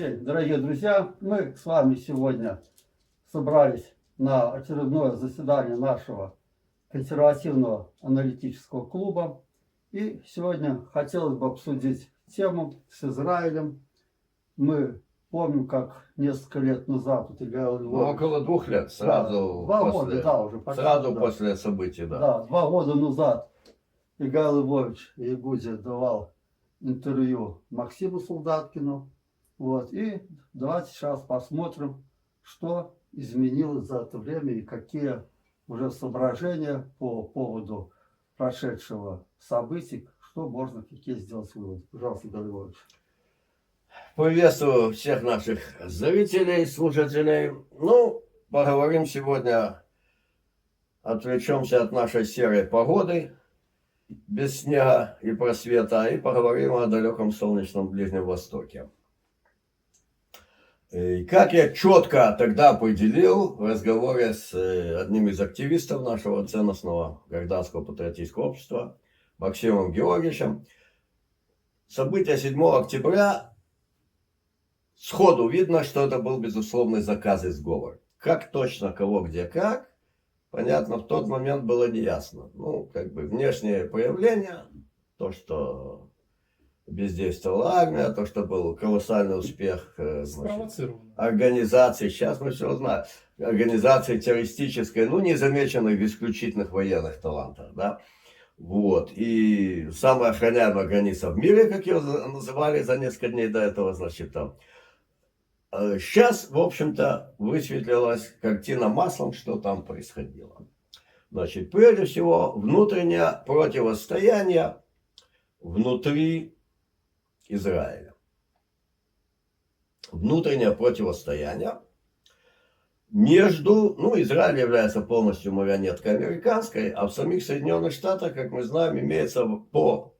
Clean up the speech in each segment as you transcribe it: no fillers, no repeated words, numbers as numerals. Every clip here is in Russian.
день, дорогие друзья. Мы с вами сегодня собрались на очередное заседание нашего консервативного аналитического клуба. И сегодня хотелось бы обсудить тему с Израилем. Мы помним, как несколько лет назад вот Илья Львович, около 2 лет, сразу, да, 2 после, года, да, уже почти, сразу да. после событий, да. Да, 2 года назад Илья Львович Ягудзе давал интервью Максиму Солдаткину. Вот. И давайте сейчас посмотрим, что изменилось за это время и какие уже соображения по поводу прошедшего событий, что можно, какие сделать выводы. Пожалуйста, Илья Львович. Приветствую всех наших зрителей, слушателей. Ну, поговорим сегодня, отвлечемся от нашей серой погоды, без снега и просвета, и поговорим о далеком солнечном Ближнем Востоке. И как я четко тогда определил в разговоре с одним из активистов нашего ценностного гражданского патриотического общества, Максимом Георгиевичем, события 7 октября сходу видно, что это был безусловный заказ и сговор. Как точно, кого, где, как, понятно, в тот момент было неясно. Ну, как бы внешнее проявление, то, что бездействовала армия, то, что был колоссальный успех организации, сейчас мы все знаем, организации террористической, ну, не замеченной в исключительных военных талантах, да. Вот, и самая охраняемая граница в мире, как ее называли за несколько дней до этого, значит, там. Сейчас, в общем-то, высветлилась картина маслом, что там происходило. Значит, прежде всего, внутреннее противостояние внутри Израиля. Внутреннее противостояние между, ну, Израиль является полностью марионеткой американской, а в самих Соединенных Штатах, как мы знаем, имеется по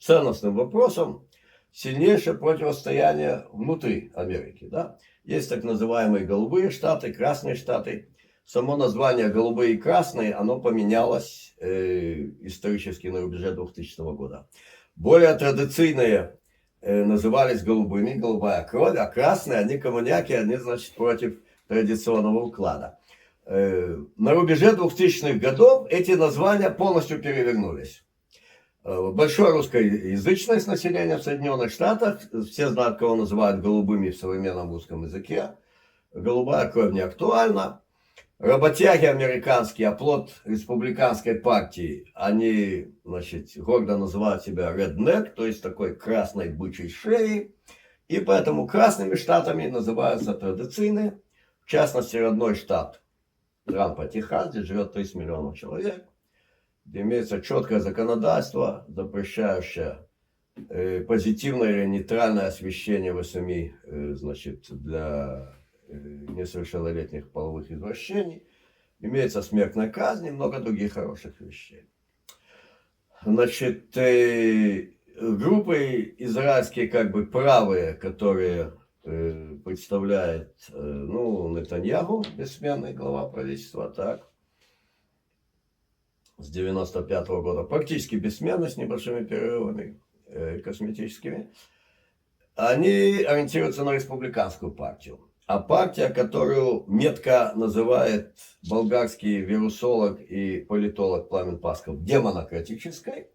ценностным вопросам сильнейшее противостояние внутри Америки. Да? Есть так называемые голубые штаты, красные штаты. Само название голубые и красные, оно поменялось исторически на рубеже 2000 года. Более традиционные назывались голубыми, голубая кровь, а красные, они коммуняки, они, значит, против традиционного уклада. На рубеже 2000-х годов эти названия полностью перевернулись. Большое русскоязычное население в Соединенных Штатах, все знают, кого называют голубыми в современном русском языке. Голубая кровь не актуальна. Работяги американские, оплот республиканской партии, они, значит, гордо называют себя redneck, то есть такой красной бычьей шеей. И поэтому красными штатами называются традиционные. В частности, родной штат Трампа, Техас, где живет 30 миллионов человек, где имеется четкое законодательство, запрещающее позитивное или нейтральное освещение в СМИ, значит, для несовершеннолетних половых извращений. Имеется смертная казнь и много других хороших вещей. Значит, группы израильские, как бы правые, которые представляет, ну, Нетаньяху, бессменный глава правительства, так, с 95 года, практически бессменный, с небольшими перерывами косметическими, они ориентируются на республиканскую партию. А партия, которую метко называет болгарский вирусолог и политолог Пламен Пасков демонократической,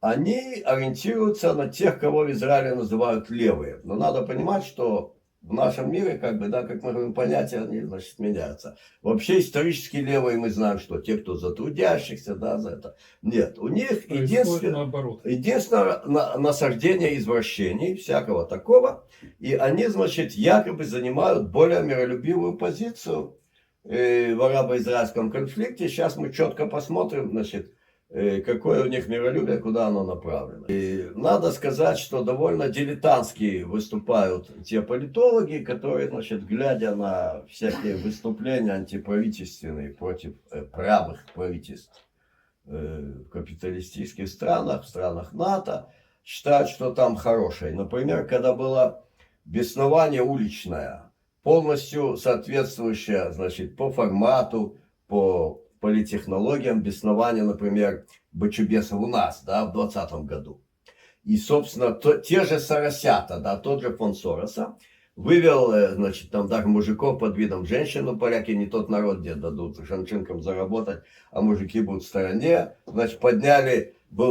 они ориентируются на тех, кого в Израиле называют левые. Но надо понимать, что в нашем мире, как бы, да, как мы говорим, понятия, они, значит, меняются. Вообще исторически левые мы знаем, что те, кто за трудящихся, да, за это. Нет, у них единственное насаждение извращений, всякого такого. И они, значит, якобы занимают более миролюбивую позицию в арабо-израильском конфликте. Сейчас мы четко посмотрим, значит, какое у них миролюбие, куда оно направлено. И надо сказать, что довольно дилетантски выступают те политологи, которые, значит, глядя на всякие выступления антиправительственные против правых правительств в капиталистических странах, в странах НАТО, считают, что там хорошее. Например, когда было беснование уличное, полностью соответствующее, значит, по формату, по политтехнологиям беснования, например, Бочубесов у нас, да, в 2020 году. И, собственно, те же Соросята, да, тот же фонд Сороса, вывел, значит, там даже мужиков под видом женщин, но поляки не тот народ, где дадут женщинкам заработать, а мужики будут в стороне. Значит,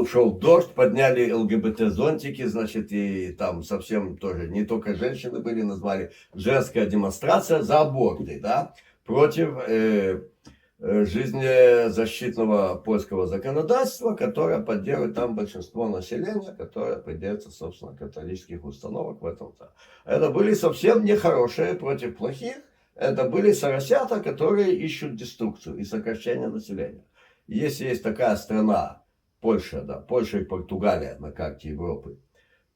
шел дождь, подняли ЛГБТ-зонтики, значит, и там совсем тоже не только женщины были, назвали женская демонстрация за аборты, да, против жизнезащитного польского законодательства, которое поддерживает там большинство населения, которое придерживается, собственно, католических установок в этом-то. Это были совсем нехорошие против плохих, это были соросята, которые ищут деструкцию и сокращение населения. Если есть такая страна, Польша, да, Польша и Португалия на карте Европы,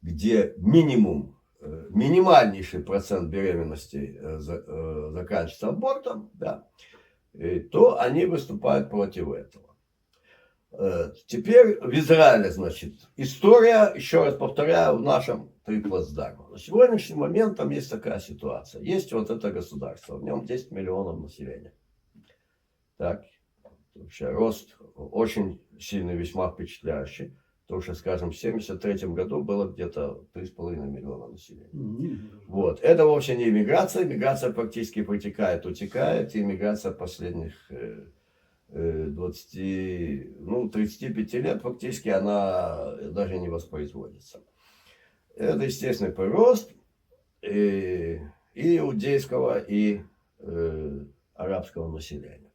где минимальнейший процент беременности заканчивается абортом, да, то они выступают против этого. Теперь в Израиле, значит, история, еще раз повторяю, в нашем триплацдарме. На сегодняшний момент там есть такая ситуация. Есть вот это государство, в нем 10 миллионов населения. Так, вообще рост очень сильный, весьма впечатляющий. Потому что, скажем, в 1973 году было где-то 3,5 миллиона населения. Вот. Это вовсе не иммиграция. Иммиграция практически протекает, утекает. И иммиграция последних 35 лет фактически она даже не воспроизводится. Это естественный прирост и иудейского, и арабского населения.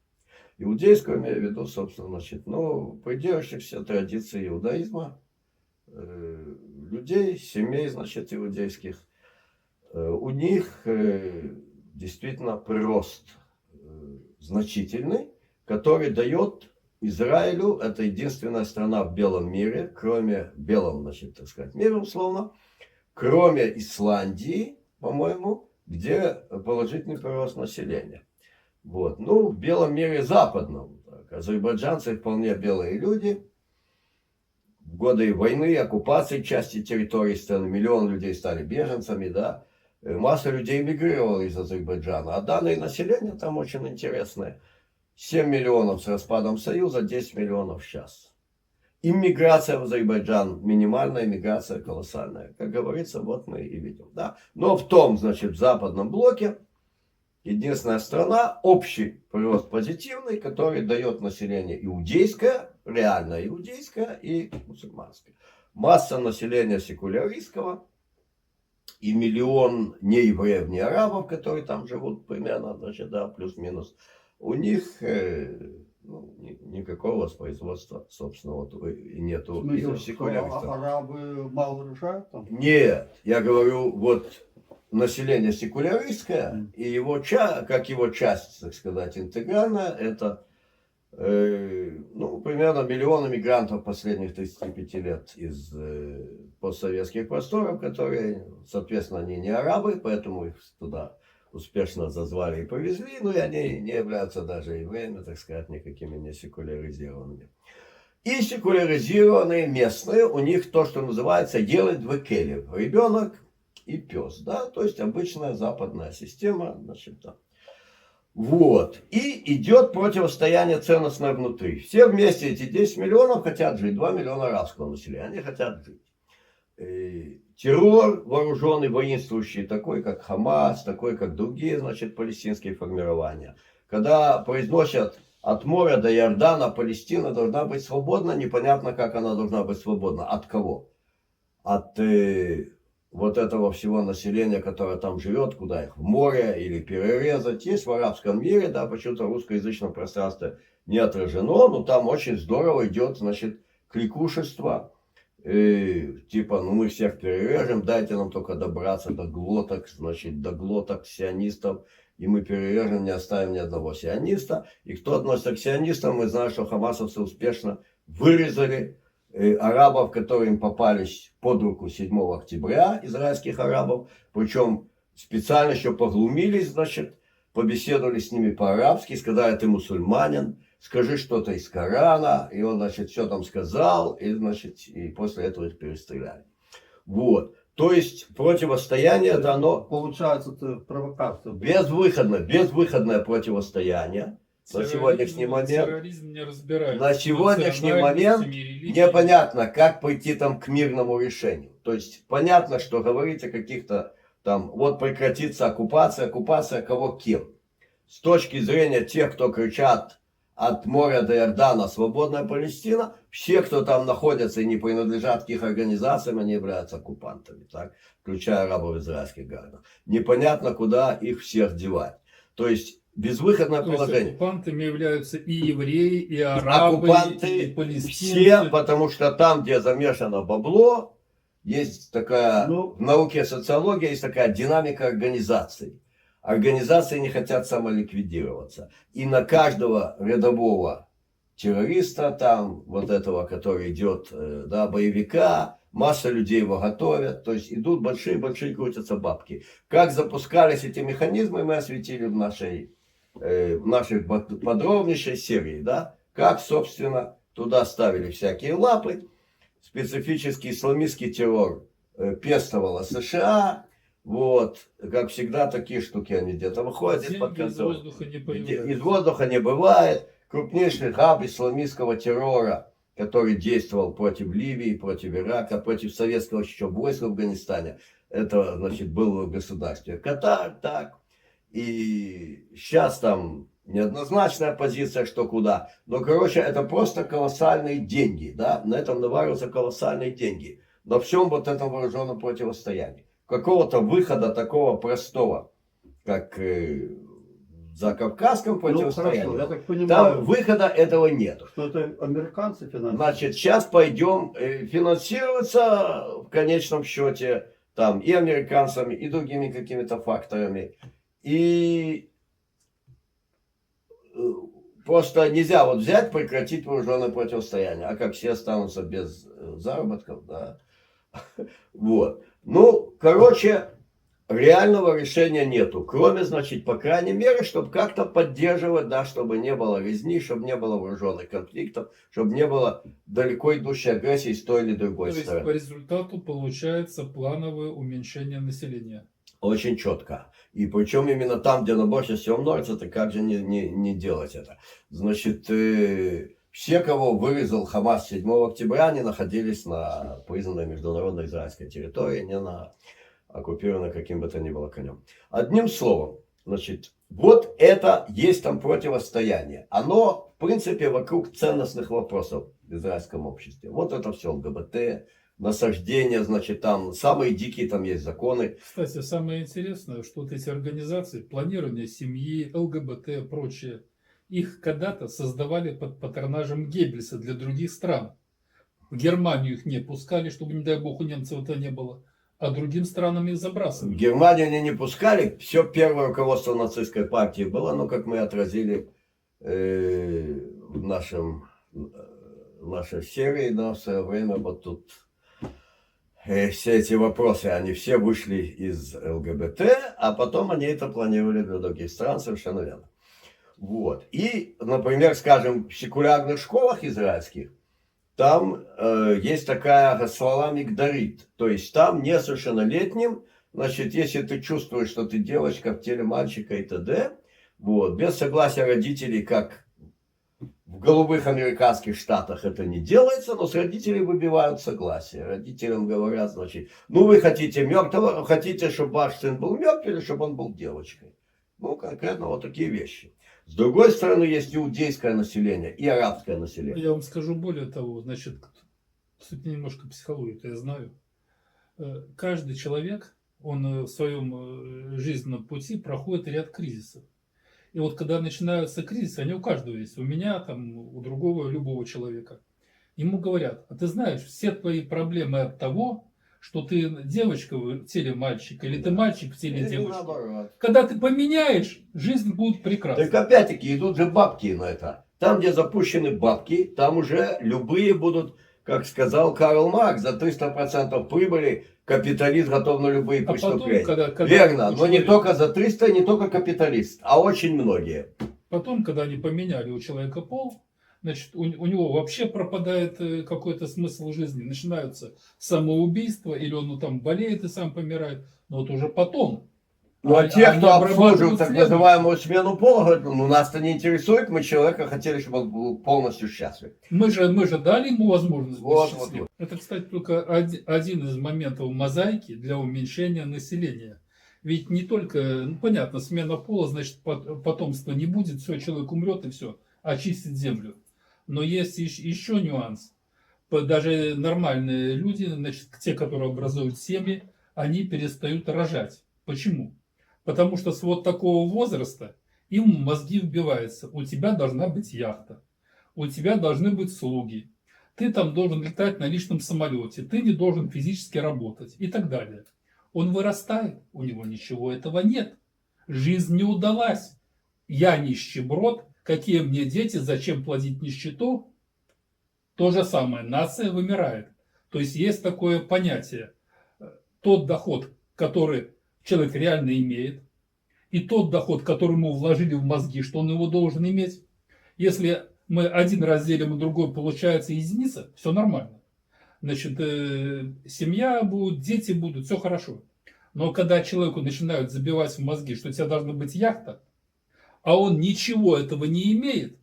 Иудейского, имею в виду, собственно, значит, придерживающихся традиций иудаизма, людей, семей, значит, иудейских, у них действительно прирост значительный, который дает Израилю, это единственная страна в белом мире, кроме белом, значит, так сказать, мира, условно, кроме Исландии, по-моему, где положительный прирост населения. Вот. В белом мире западном, так, азербайджанцы вполне белые люди. В годы войны, оккупации части территории страны, миллион людей стали беженцами, да. Масса людей мигрировала из Азербайджана. А данные населения там очень интересные. 7 миллионов с распадом Союза, 10 миллионов сейчас. Иммиграция в Азербайджан минимальная, иммиграция колоссальная. Как говорится, вот мы и видим. Да? Но в том, значит, в западном блоке единственная страна, общий прирост позитивный, который дает население иудейское, реально иудейское и мусульманское. Масса населения секуляристского и миллион не евреев, не арабов, которые там живут примерно, значит, да, плюс-минус. У них никакого воспроизводства собственного нету. В смысле, что арабы мало рожают там? Нет, я говорю, вот население секуляристское, и его, как его часть, так сказать, интегральная, это примерно миллион иммигрантов последних 35 лет из постсоветских просторов, которые, соответственно, они не арабы, поэтому их туда успешно зазвали и повезли, но и они не являются даже евреями, так сказать, никакими не секуляризированными. И секуляризированные местные, у них то, что называется «елет векелев», ребенок и пес, да, то есть обычная западная система, значит, да. Вот. И идет противостояние ценностное внутри. Все вместе, эти 10 миллионов, хотят жить, 2 миллиона арабского населения, они хотят жить. Террор вооруженный, воинствующий, такой как Хамас, такой как другие, значит, палестинские формирования. Когда произносят от моря до Иордана, Палестина должна быть свободна, непонятно, как она должна быть свободна. От кого? От вот этого всего населения, которое там живет, куда их в море или перерезать. Есть в арабском мире, да, почему-то в русскоязычном пространстве не отражено, но там очень здорово идет, значит, кликушество. Типа, мы всех перережем, дайте нам только добраться до глоток, значит, до глоток сионистов, и мы перережем, не оставим ни одного сиониста. И кто относится к сионистам, мы знаем, что хамасовцы успешно вырезали арабов, которые им попались под руку 7 октября, израильских арабов, причем специально еще поглумились, значит, побеседовали с ними по-арабски, сказали, ты мусульманин, скажи что-то из Корана, и он, значит, все там сказал, и, значит, и после этого их перестреляли. Вот. То есть противостояние, это оно... Получается, это провокация. Безвыходное противостояние. На сегодняшний момент, терроризм не разбирается. на сегодняшний момент непонятно, как пойти там к мирному решению. То есть понятно, что говорить о каких-то там, вот прекратится оккупация, оккупация кого кем. С точки зрения тех, кто кричат от моря до Иордана «Свободная Палестина», все, кто там находятся и не принадлежат к их организациям, они являются оккупантами, так? Включая арабов израильских граждан. Непонятно, куда их всех девать. То есть безвыходное положение. Оккупантами являются и евреи, и арабы, Оккупанты и палестинцы. все, потому что там, где замешано бабло, есть такая, в науке социология, есть такая динамика организаций. Организации не хотят самоликвидироваться. И на каждого рядового террориста, там, вот этого, который идет, да, боевика, масса людей его готовят. То есть идут большие-большие крутятся бабки. Как запускались эти механизмы, мы осветили в нашей подробнейшей серии, да. Как, собственно, туда ставили всякие лапы. Специфический исламистский террор пестовала США. Вот, как всегда, такие штуки они где-то выходят из-под контроля. Из воздуха не бывает. Крупнейший хаб исламистского террора, который действовал против Ливии, против Ирака, против советского еще войск в Афганистане, это, значит, было в государстве Катар, так. И сейчас там неоднозначная позиция, что куда. Но, короче, это просто колоссальные деньги, да, на этом навариваются колоссальные деньги. На всем вот этом вооруженном противостоянии. Какого-то выхода такого простого, как за Кавказском противостоянии, хорошо, я так понимаю, там выхода этого нет. что это американцы финансируют. Значит, сейчас пойдем финансироваться в конечном счете там и американцами, и другими какими-то факторами. И просто нельзя вот взять, прекратить вооруженное противостояние, а как все останутся без заработков, да. Вот. Ну, короче, реального решения нету. Кроме, значит, по крайней мере, чтобы как-то поддерживать, да, чтобы не было резни, чтобы не было вооруженных конфликтов, чтобы не было далеко идущей агрессии с той или другой То есть стороны. по результату получается плановое уменьшение населения. Очень четко. И причем именно там, где оно больше всего множится, то как же не делать это? Значит, все, кого вырезал Хамас 7 октября, они находились на признанной международной израильской территории, не на оккупированной каким бы то ни было конем. Одним словом, значит, вот это есть там противостояние. Оно, в принципе, вокруг ценностных вопросов в израильском обществе. Вот это все ЛГБТ, насаждение, значит, там самые дикие там есть законы. Кстати, самое интересное, что вот эти организации, планирование семьи, ЛГБТ, прочее, их когда-то создавали под патронажем Геббельса для других стран. В Германию их не пускали, чтобы, не дай бог, у немцев это не было. А другим странам их забрасывали. В Германию они не пускали. Все первое руководство нацистской партии было, ну, как мы отразили в нашей серии, да, в свое время, вот тут все эти вопросы, они все вышли из ЛГБТ, а потом они это планировали для других стран, совершенно верно. Вот. И, например, скажем, в секулярных школах израильских, там есть такая гасвала мигдарит, то есть там несовершеннолетним, значит, если ты чувствуешь, что ты девочка в теле мальчика и т.д., вот, без согласия родителей, как в голубых американских штатах это не делается, но с родителей выбивают согласие. Родителям говорят, значит, ну вы хотите мертвого, хотите, чтобы ваш сын был мертв или чтобы он был девочкой. Ну, конкретно вот такие вещи. С другой стороны, есть иудейское население и арабское население. Я вам скажу более того, значит, суть немножко психологии, я знаю. Каждый человек, он в своем жизненном пути проходит ряд кризисов. И вот когда начинаются кризисы, они у каждого есть, у меня, там, у другого, любого человека. Ему говорят, а ты знаешь, все твои проблемы от того, что ты девочка в теле мальчика, или ты мальчик в теле девочки. Наоборот. Когда ты поменяешь, жизнь будет прекрасна. Так опять-таки идут же бабки на это. Там, где запущены бабки, там уже любые будут, как сказал Карл Маркс, за 300% прибыли капиталист готов на любые преступления. Потом, когда Верно, но не только за 300, не только капиталист, а очень многие. Потом, когда они поменяли у человека пол, значит, у него вообще пропадает какой-то смысл жизни. Начинаются самоубийства, или он там болеет и сам помирает. Но вот уже потом. Ну, а те, они кто обрабатывают обслуживают так следующее. называемую смену пола, говорят, ну, нас-то не интересует, мы человека хотели, чтобы он был полностью счастлив. Мы же дали ему возможность быть Вот, счастливым. Это, кстати, только один из моментов мозаики для уменьшения населения. Ведь не только, ну, понятно, смена пола, значит, потомства не будет, все, человек умрет и все, очистит землю. Но есть еще нюанс. Даже нормальные люди, значит, те, которые образуют семьи, они перестают рожать. Почему? Потому что с вот такого возраста им в мозги вбивается: у тебя должна быть яхта, у тебя должны быть слуги, ты там должен летать на личном самолете, ты не должен физически работать и так далее. Он вырастает, у него ничего этого нет. Жизнь не удалась. Я нищеброд, какие мне дети, зачем плодить нищету? То же самое, нация вымирает. То есть есть такое понятие: тот доход, который человек реально имеет, и тот доход, который ему вложили в мозги, что он его должен иметь. Если мы один раз делим, и другой получается единица, все нормально. Значит, семья будет, дети будут, все хорошо. Но когда человеку начинают забивать в мозги, что у тебя должна быть яхта, а он ничего этого не имеет,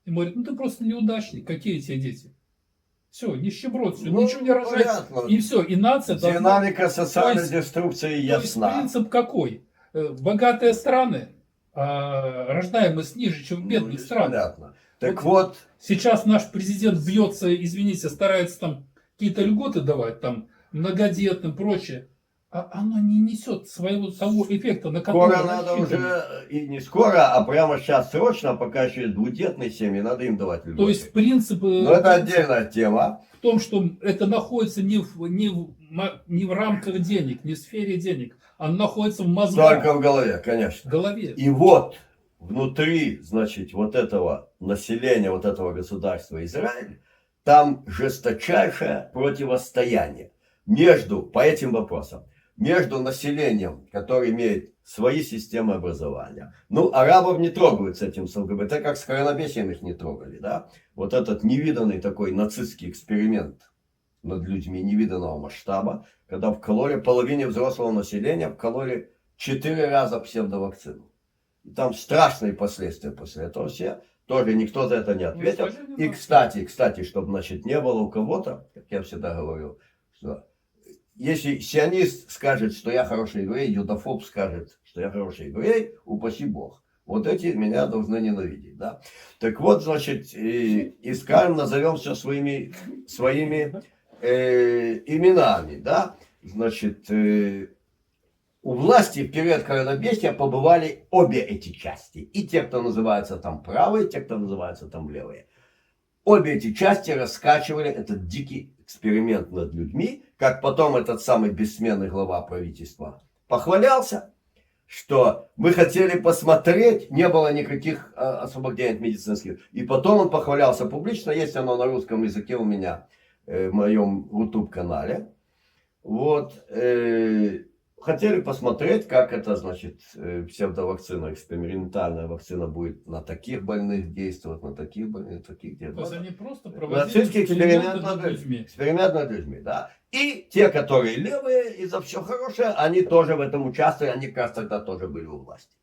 и говорит: ну ты просто неудачник, какие тебе дети? Все, нищеброд, все, Ну, ничего не рожается. понятно. И все, и нация должна... Динамика социальной То есть- деструкции То есть ясна. принцип какой? Богатые страны, рождаемость ниже, чем в Ну, бедных здесь странах. понятно. Так вот, Сейчас наш президент бьется, извините, старается там какие-то льготы давать, там, многодетным, прочее. А оно не несет своего того эффекта, на который скоро надо рассчитано. уже, и не скоро, а прямо сейчас срочно, пока еще есть двудетные семьи, надо им давать льготы. То есть принцип Но это отдельная тема. в том, что это находится не в рамках денег, не в сфере денег, оно находится в мозгах, Только в голове, в конечно. голове. И вот внутри, значит, вот этого населения, вот этого государства Израиль, там жесточайшее противостояние по этим вопросам, между населением, которое имеет свои системы образования. Ну, арабов не трогают с этим с ЛГБТ, как с коронабесием их не трогали, да? Вот этот невиданный такой нацистский эксперимент над людьми невиданного масштаба, когда вкололи половине взрослого населения, вкололи 4 раза псевдовакцину. И там страшные последствия после этого все. Тоже никто за это не ответил. И, кстати, чтобы, значит, не было у кого-то, как я всегда говорю, что если сионист скажет, что я хороший еврей, юдофоб скажет, что я хороший еврей, упаси Бог. Вот эти меня должны ненавидеть, да. Так вот, значит, и скажем, назовем все своими именами, да. Значит, у власти в период коронабесия побывали обе эти части. И те, кто называется там правые, и те, кто называется там левые. Обе эти части раскачивали этот дикий эксперимент над людьми, как потом этот самый бессменный глава правительства похвалялся, что мы хотели посмотреть, не было никаких освобождений медицинских. И потом он похвалялся публично, есть оно на русском языке у меня в моем YouTube-канале. Вот. Хотели посмотреть, как это, значит, псевдовакцина, экспериментальная вакцина будет на таких больных действовать, на таких больных, таких То есть действовать. они просто Нацистский проводили эксперименты над людьми. Эксперимент над людьми, да. И те, которые левые и за все хорошее, они тоже в этом участвовали, они, кажется, тогда тоже были у власти.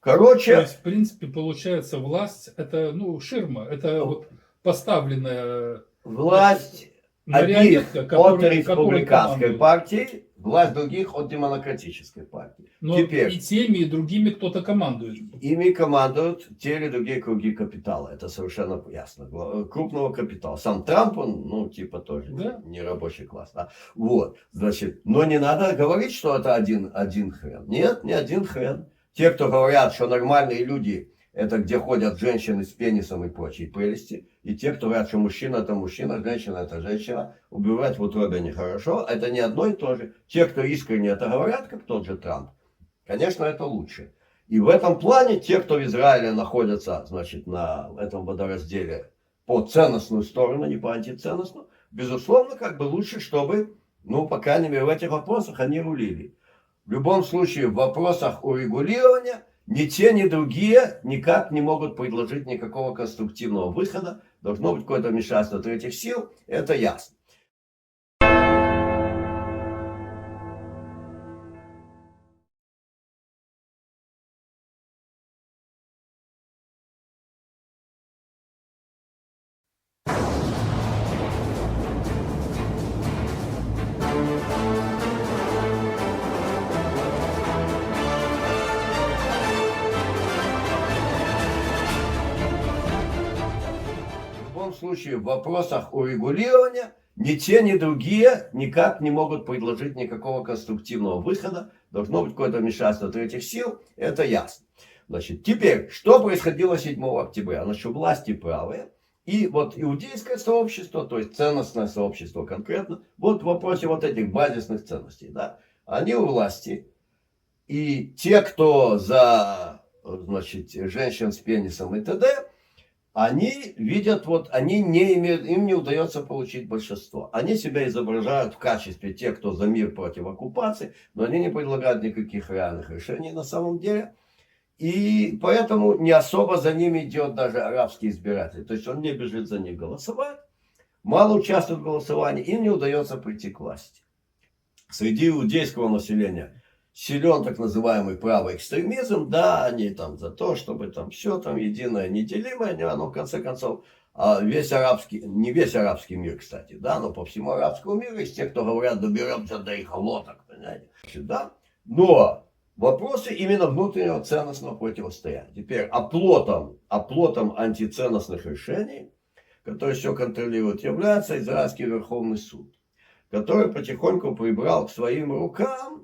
То Короче, есть, в принципе, получается, власть это, ну, ширма, это вот поставленная власть марионетка, одних от которой республиканской командует. партии, власть других от демократической партии. Но Теперь и теми, и другими кто-то командует. ими командуют те или другие круги капитала. Это совершенно ясно. Крупного капитала. Сам Трамп, он, ну, типа тоже Да. не рабочий класс. Да? Вот, значит, но не надо говорить, что это один хрен. Нет, не один хрен. Те, кто говорят, что нормальные люди, это где ходят женщины с пенисом и прочие прелести. И те, кто говорят, что мужчина это мужчина, женщина это женщина. Убивать в утробе нехорошо. Это не одно и то же. Те, кто искренне это говорят, как тот же Трамп, конечно, это лучше. И в этом плане те, кто в Израиле находятся, значит, на этом водоразделе по ценностную сторону, не по антиценностную, безусловно, как бы лучше, чтобы, ну, по крайней мере, в этих вопросах они рулили. В любом случае, в вопросах урегулирования ни те, ни другие никак не могут предложить никакого конструктивного выхода. Должно быть какое-то вмешательство третьих сил, это ясно. случае в вопросах урегулирования ни те, ни другие никак не могут предложить никакого конструктивного выхода. Должно быть какое-то вмешательство третьих сил, это ясно. Значит, теперь, что происходило 7 октября? Значит, власти правые. И вот иудейское сообщество, то есть ценностное сообщество конкретно, вот в вопросе вот этих базисных ценностей, да, они у власти. И те, кто за, значит, женщин с пенисом и т.д., они видят, вот, они не имеют, им не удается получить большинство. Они себя изображают в качестве тех, кто за мир против оккупации, но они не предлагают никаких реальных решений на самом деле. И поэтому не особо за ними идет даже арабский избиратель. То есть он не бежит за них голосовать, мало участвует в голосовании, им не удается прийти к власти. Среди иудейского населения силен так называемый правый экстремизм, да, они там за то, чтобы там все там единое, неделимое, но в конце концов весь арабский, не весь арабский мир, кстати, да, но по всему арабскому миру есть те, кто говорят, доберемся до их лодок, понимаете, да, но вопросы именно внутреннего ценностного противостояния. Теперь оплотом антиценностных решений, которые все контролируют, является Израильский Верховный суд, который потихоньку прибрал к своим рукам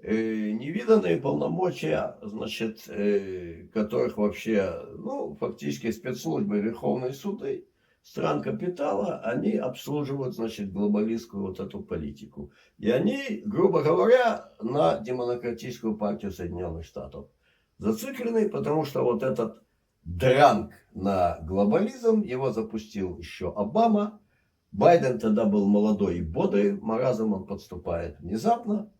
невиданные полномочия, значит, которых вообще, ну, фактически спецслужбы и Верховные суды стран капитала, они обслуживают, значит, глобалистскую вот эту политику. И они, грубо говоря, на Демократическую партию Соединенных Штатов зациклены, потому что вот этот дранг на глобализм, его запустил еще Обама. Байден тогда был молодой и бодрый, маразм он подступает внезапно.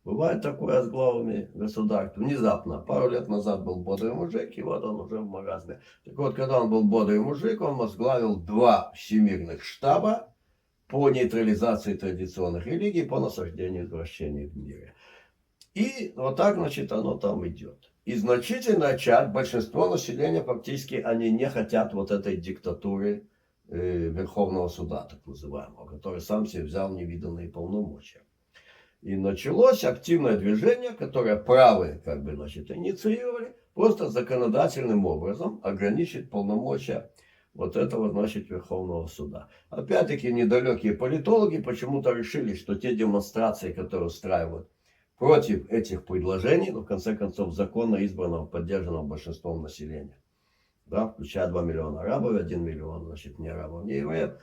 Бывает такое с главами государств. Внезапно, пару лет назад был бодрый мужик, и вот он уже в маразме. Так вот, когда он был бодрый мужик, он возглавил 2 всемирных штаба по нейтрализации традиционных религий, по насаждению извращений в мире. И вот так, значит, оно там идет. И значительная часть, большинство населения фактически, они не хотят вот этой диктатуры Верховного суда, так называемого, который сам себе взял невиданные полномочия. И началось активное движение, которое правые, как бы, значит, инициировали, просто законодательным образом ограничить полномочия вот этого, значит, Верховного суда. Опять-таки, недалекие политологи почему-то решили, что те демонстрации, которые устраивают против этих предложений, ну, в конце концов, законно избранного, поддержанного большинством населения, да, включая 2 миллиона арабов, 1 миллион, значит, не арабов, не евреев,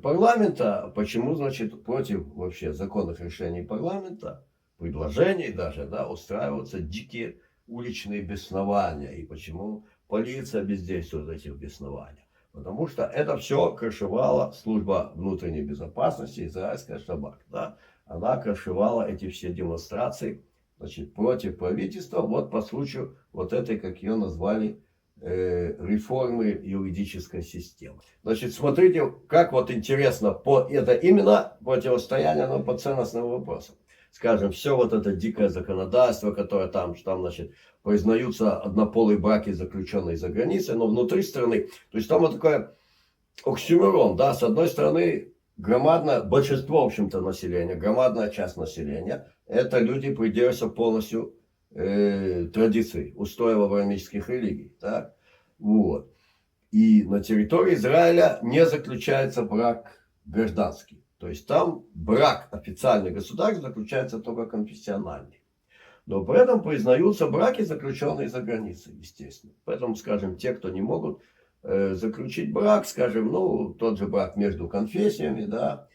парламента, почему, значит, против вообще законных решений парламента, предложений даже, да, устраиваются дикие уличные беснования, и почему полиция бездействует в этих беснованиях. Потому что это все крышевала служба внутренней безопасности, израильская Шабак, да, она крышевала эти все демонстрации, значит, против правительства, вот по случаю вот этой, как ее назвали, реформы юридической системы. Значит, смотрите, как вот интересно, это именно противостояние, но по ценностным вопросам. Скажем, все вот это дикое законодательство, которое там, значит, признаются однополые браки, заключенные за границей, но внутри страны. То есть там вот такой оксюморон, да, с одной стороны, громадное, большинство, в общем-то, населения, громадная часть населения, это люди, придерживаются полностью традиций, устоев авраамических религий. Так? Вот. И на территории Израиля не заключается брак гражданский. То есть там брак официальный государств заключается только конфессиональный. Но при этом признаются браки, заключенные за границей, естественно. Поэтому, скажем, те, кто не могут заключить брак, скажем, ну, тот же брак между конфессиями, да,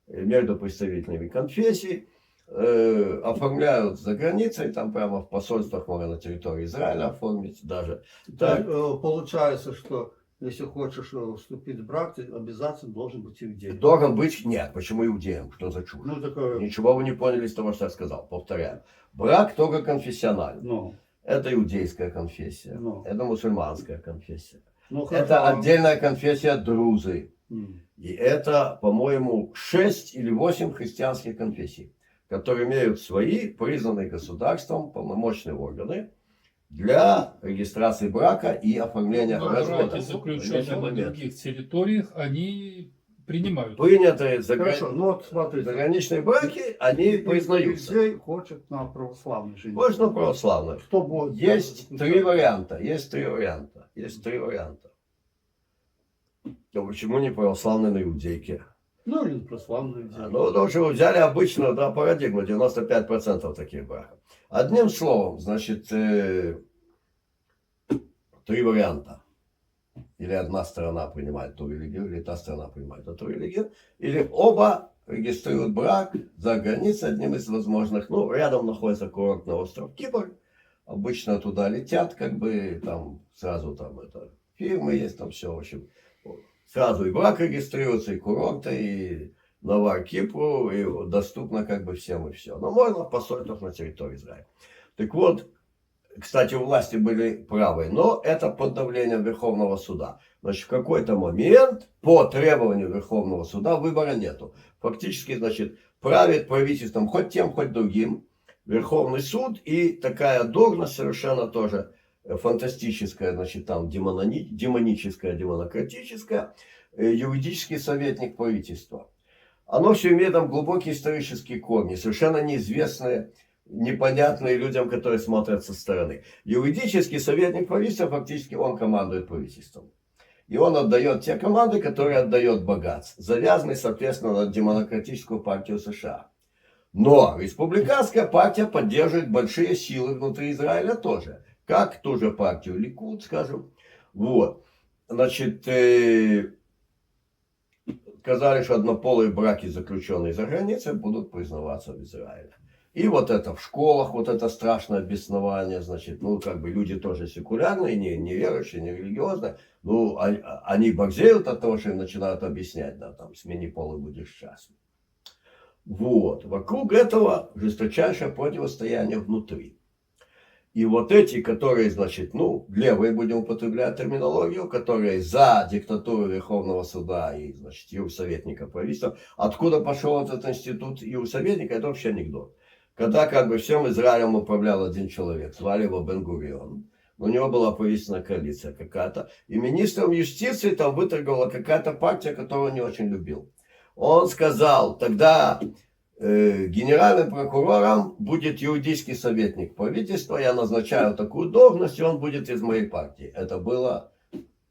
между представителями конфессий, оформляют за границей, там прямо в посольствах, можно на территории Израиля оформить даже. Так. Получается, что если хочешь вступить в брак, ты обязательно должен быть иудеем. Должен быть, нет, почему иудеем, что за чушь? Ну, такое... Ничего вы не поняли из того, что я сказал, повторяю. Брак только конфессиональный. Ну. Это иудейская конфессия, Ну. это мусульманская конфессия. Ну, это отдельная конфессия друзы. И это, по-моему, 6 или 8 христианских конфессий, которые имеют свои признанные государством полномочные органы для регистрации брака и оформления развода. Браки, заключенные на других территориях, они принимают. Принятые ну, вот, смотрите, заграничные браки, они признаются. Людей хочет на православной жизни. Можно православных. Что будет? Есть 3 варианта. То почему не православные на иудейке? Ну, или православные взяли. Ну, потому что взяли обычно, да, парадигму, 95% таких браков. Одним словом, значит, 3 варианта. Или одна сторона принимает ту религию, или та сторона принимает эту религию, или оба регистрируют брак за границей, одним из возможных. Ну, рядом находится курортный остров Кипр, обычно туда летят, как бы, там, сразу там, это, фирмы есть, там все, в общем, сразу и брак регистрируется, и курорты, и навар Кипру, и доступно как бы всем и все. Но можно построить только на территории Израиля. Так вот, кстати, у власти были правы, но это под давлением Верховного суда. Значит, в какой-то момент по требованию Верховного суда выбора нету. Фактически, значит, правит правительством хоть тем, хоть другим Верховный суд, и такая должность совершенно тоже фантастическая, значит, там демоническая, демонократическая, юридический советник правительства. Оно все имеет там глубокие исторические корни, совершенно неизвестные, непонятные людям, которые смотрят со стороны. Юридический советник правительства, фактически он командует правительством. И он отдает те команды, которые отдает Багац, завязанный, соответственно, на демократическую партию США. Но республиканская партия поддерживает большие силы внутри Израиля тоже. Как ту же партию Ликуд, скажем. Вот. Значит, сказали, что однополые браки, заключенные за границей, будут признаваться в Израиле. И вот это в школах, вот это страшное беснование, значит, ну, как бы люди тоже секулярные, не верующие, не религиозные, ну, они борзеют от того, что им начинают объяснять, да, там, смени пол и будешь счастлив. Вот, вокруг этого жесточайшее противостояние внутри. И вот эти, которые, значит, ну, левые, будем употреблять терминологию, которые за диктатуру Верховного суда и, значит, юрсоветника правительства, откуда пошел этот институт юрсоветника, это вообще анекдот. Когда как бы всем Израилем управлял один человек, звали его Бен-Гурион. У него была правительственная коалиция какая-то. И министром юстиции там выторговала какая-то партия, которую он не очень любил. Он сказал, тогда генеральным прокурором будет юридический советник правительства. Я назначаю такую должность, и он будет из моей партии. Это было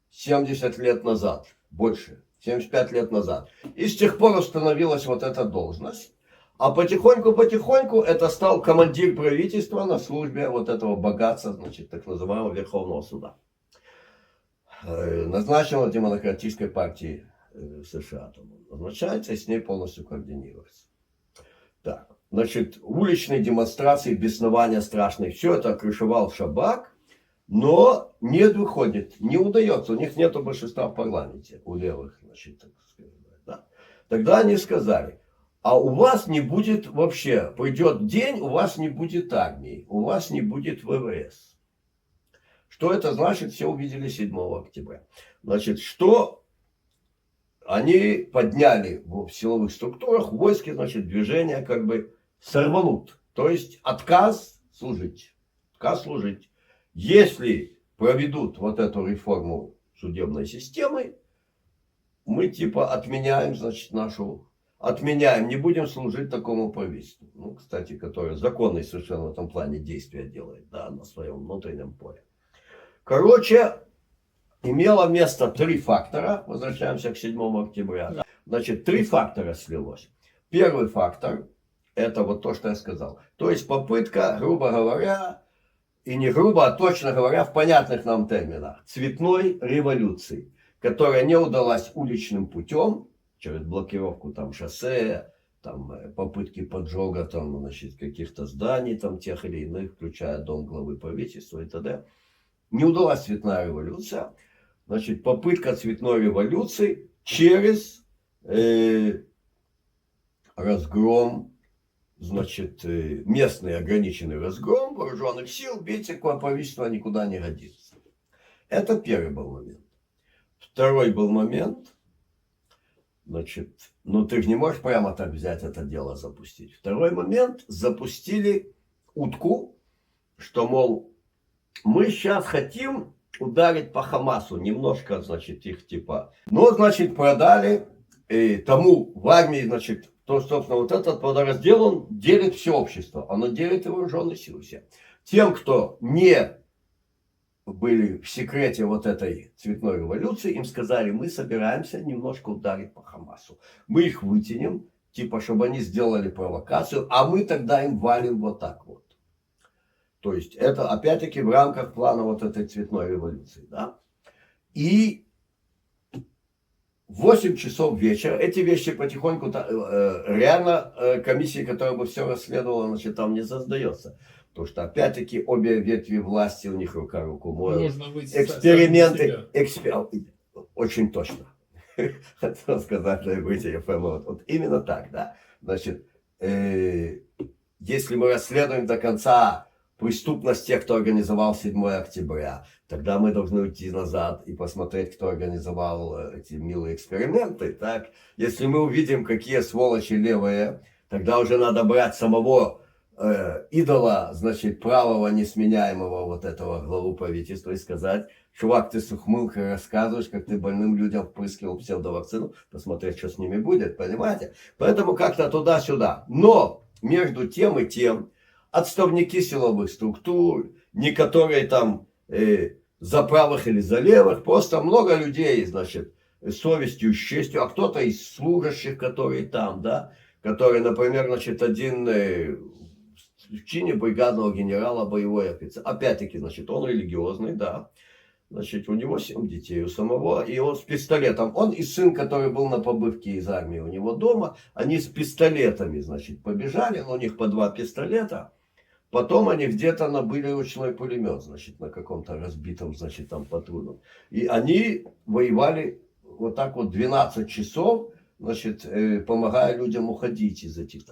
70 лет назад, больше, 75 лет назад. И с тех пор установилась вот эта должность. А потихоньку это стал командир правительства на службе вот этого богатца, значит, так называемого Верховного суда. Назначенного демократической партии США. Назначается и с ней полностью координируется. Так, значит, уличные демонстрации, беснования страшные, все это крышевал Шабак, но не выходит, не удается, у них нет большинства в парламенте, у левых, значит, так сказать, да. Тогда они сказали, а у вас не будет вообще, придет день, у вас не будет армии, у вас не будет ВВС. Что это значит, все увидели 7 октября. Значит, что они подняли в силовых структурах, в войске, значит, движение как бы сорванут. То есть отказ служить. Отказ служить. Если проведут вот эту реформу судебной системы, мы типа отменяем, значит, отменяем, не будем служить такому правительству. Ну, кстати, которое законный совершенно в этом плане действия делает, да, на своем внутреннем поле. Короче, имело место 3 фактора, возвращаемся к 7 октября. Значит, 3 фактора слилось. Первый фактор, это вот то, что я сказал. То есть попытка, грубо говоря, и не грубо, а точно говоря, в понятных нам терминах, цветной революции, которая не удалась уличным путем, через блокировку там шоссе, там попытки поджога там, значит, каких-то зданий там тех или иных, включая дом главы правительства и т.д. Не удалась цветная революция. Значит, попытка цветной революции через разгром, значит, местный ограниченный разгром вооруженных сил, ведь такое правительство никуда не годится. Это первый был момент. Второй был момент, значит, ну ты же не можешь прямо так взять это дело запустить. Второй момент, запустили утку, что, мол, мы сейчас хотим ударить по Хамасу, немножко, значит, их типа. Но, значит, продали тому в армии, значит, то, собственно, вот этот подраздел, он делит все общество, оно делит и вооруженные силы все. Тем, кто не были в секрете вот этой цветной революции, им сказали, мы собираемся немножко ударить по Хамасу. Мы их вытянем, типа, чтобы они сделали провокацию, а мы тогда им валим вот так вот. То есть это опять-таки в рамках плана вот этой цветной революции, да. И в 8 часов вечера эти вещи потихоньку, реально комиссии, которая бы все расследовала, значит, там не создается. Потому что, опять-таки, обе ветви власти у них рука руку моют. Можно выйти Эксперименты, очень точно. Хотел сказать, что выйти, вот именно так, да. Значит, если мы расследуем до конца преступность тех, кто организовал 7 октября, тогда мы должны уйти назад и посмотреть, кто организовал эти милые эксперименты. Так? Если мы увидим, какие сволочи левые, тогда уже надо брать самого идола, значит, правого, несменяемого вот этого главу правительства и сказать, чувак, ты с ухмылкой рассказываешь, как ты больным людям впрыскивал псевдовакцину, посмотреть, что с ними будет, понимаете? Поэтому как-то туда-сюда. Но между тем и тем, отставники силовых структур, некоторые там за правых или за левых, просто много людей, значит, с совестью, с честью, а кто-то из служащих, которые там, да, которые, например, значит, один в чине бригадного генерала, боевой офицер, опять-таки, значит, он религиозный, да, значит, у него 7 детей у самого, и он с пистолетом, он и сын, который был на побывке из армии у него дома, они с пистолетами, значит, побежали, но у них по 2 пистолета. Потом они где-то набыли ручной пулемет, значит, на каком-то разбитом, значит, там патроне. И они воевали вот так вот 12 часов, значит, помогая людям уходить из этих.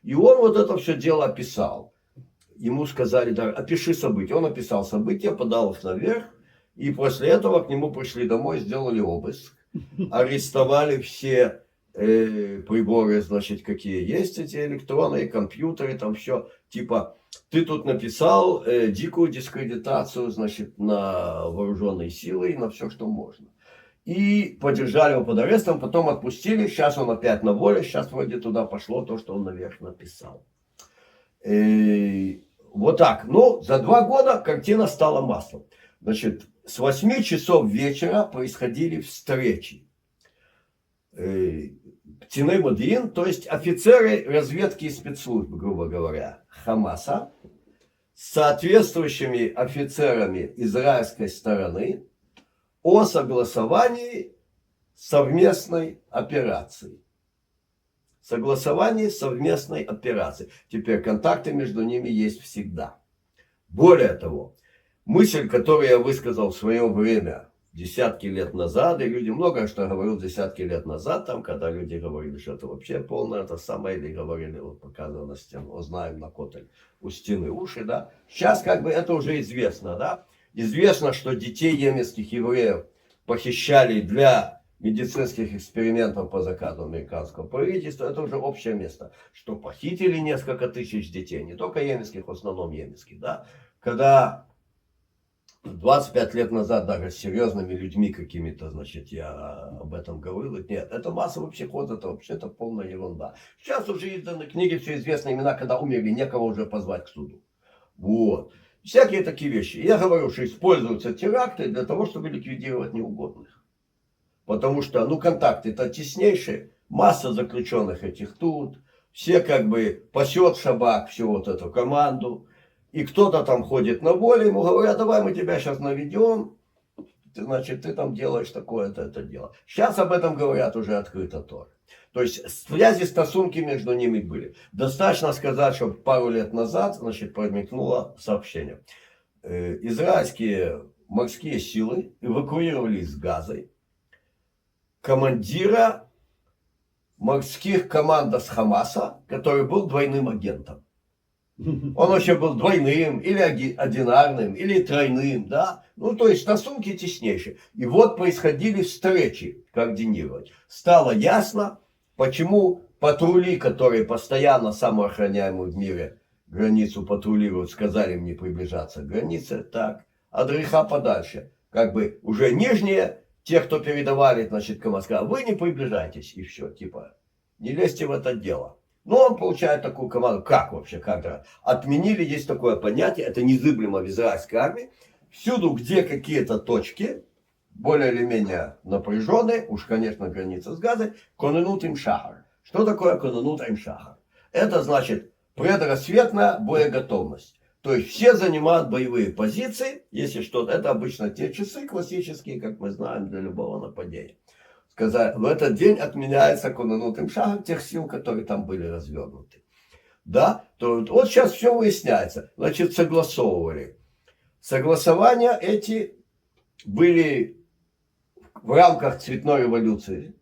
И он вот это все дело описал. Ему сказали, да, опиши события. Он описал события, подал их наверх. И после этого к нему пришли домой, сделали обыск. Арестовали все приборы, значит, какие есть эти электронные, компьютеры, там все. Типа, ты тут написал дикую дискредитацию, значит, на вооруженные силы и на все, что можно. И подержали его под арестом, потом отпустили. Сейчас он опять на воле, сейчас вроде туда пошло то, что он наверх написал. Вот так. Ну, за 2 года картина стала маслом. Значит, с 8 часов вечера происходили встречи. Птиней Модиин, то есть офицеры разведки и спецслужб, грубо говоря, Хамаса, с соответствующими офицерами израильской стороны о согласовании совместной операции. Согласование совместной операции. Теперь контакты между ними есть всегда. Более того, мысль, которую я высказал в свое время, десятки лет назад, и люди много что говорил десятки лет назад, там, когда люди говорили, что это вообще полное, это самое, или говорили, вот показывал на стену, знаем на котель, у стены уши, да. Сейчас как бы это уже известно, да. Известно, что детей йеменских евреев похищали для медицинских экспериментов по заказу американского правительства. Это уже общее место. Что похитили несколько тысяч детей, не только йеменских, в основном йеменских, да. Когда 25 лет назад даже с серьезными людьми какими-то, значит, я об этом говорил. Нет, это массовый психоз, это вообще-то полная ерунда. Сейчас уже изданы книги, все известные имена, когда умерли, некого уже позвать к суду. Вот. Всякие такие вещи. Я говорю, что используются теракты для того, чтобы ликвидировать неугодных. Потому что, ну, контакты-то теснейшие. Масса заключенных этих тут. Все как бы пасет шабак, всю вот эту команду. И кто-то там ходит на воле, ему говорят, давай мы тебя сейчас наведем. Значит, ты там делаешь такое-то это дело. Сейчас об этом говорят уже открыто тоже. То есть связи, стосунки между ними были. Достаточно сказать, что пару лет назад, значит, промелькнуло сообщение. Израильские морские силы эвакуировали из Газы командира морских командос Хамаса, который был двойным агентом. Он вообще был двойным, или одинарным, или тройным, да. Ну, то есть стосунки теснейшие. И вот происходили встречи координировать. Стало ясно, почему патрули, которые постоянно самоохраняемую в мире границу патрулируют, сказали мне приближаться к границе, так, от греха подальше. Как бы уже нижние, те, кто передавали, значит, команду, сказали, вы не приближайтесь, и все, типа, не лезьте в это дело. Но он получает такую команду, как вообще, когда отменили, есть такое понятие, это незыблемо в израильской армии, всюду, где какие-то точки, более или менее напряженные, уж, конечно, граница с Газой, коненут им шахар. Что такое коненут им шахар? Это значит предрассветная боеготовность. То есть все занимают боевые позиции, если что-то. Это обычно те часы классические, как мы знаем, для любого нападения. Сказать, в этот день отменяется коненут им шахар тех сил, которые там были развернуты. Да, то вот сейчас все выясняется. Значит, согласовывали. Согласования эти были в рамках цветной революции.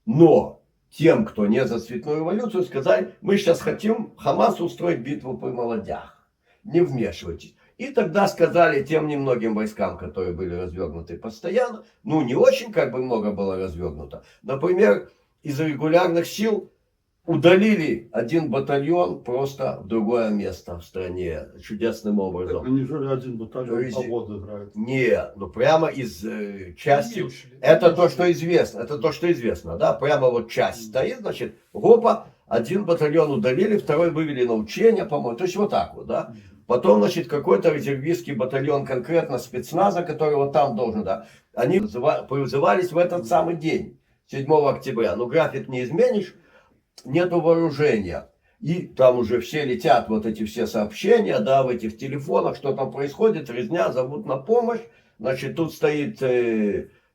Но тем, кто не за цветную революцию, сказали, мы сейчас хотим Хамасу устроить битву при молодях. Не вмешивайтесь. И тогда сказали тем немногим войскам, которые были развернуты постоянно, ну не очень как бы много было развернуто. Например, из регулярных сил удалили один батальон просто в другое место в стране чудесным образом. Они же один батальон Рызи- свободы играют. Не, ну прямо из части. Уменьшили. Это то, что известно. Это то, что известно, да. Прямо вот часть стоит, значит, группа, один батальон удалили, второй вывели на учения, по-моему. То есть вот так вот, да. Потом, значит, какой-то резервистский батальон конкретно спецназа, который вот там должен, да. Они призывались в этот самый день, 7 октября. Ну, график не изменишь, нету вооружения. И там уже все летят, вот эти все сообщения, да, в этих телефонах, что там происходит, резня, зовут на помощь. Значит, тут стоит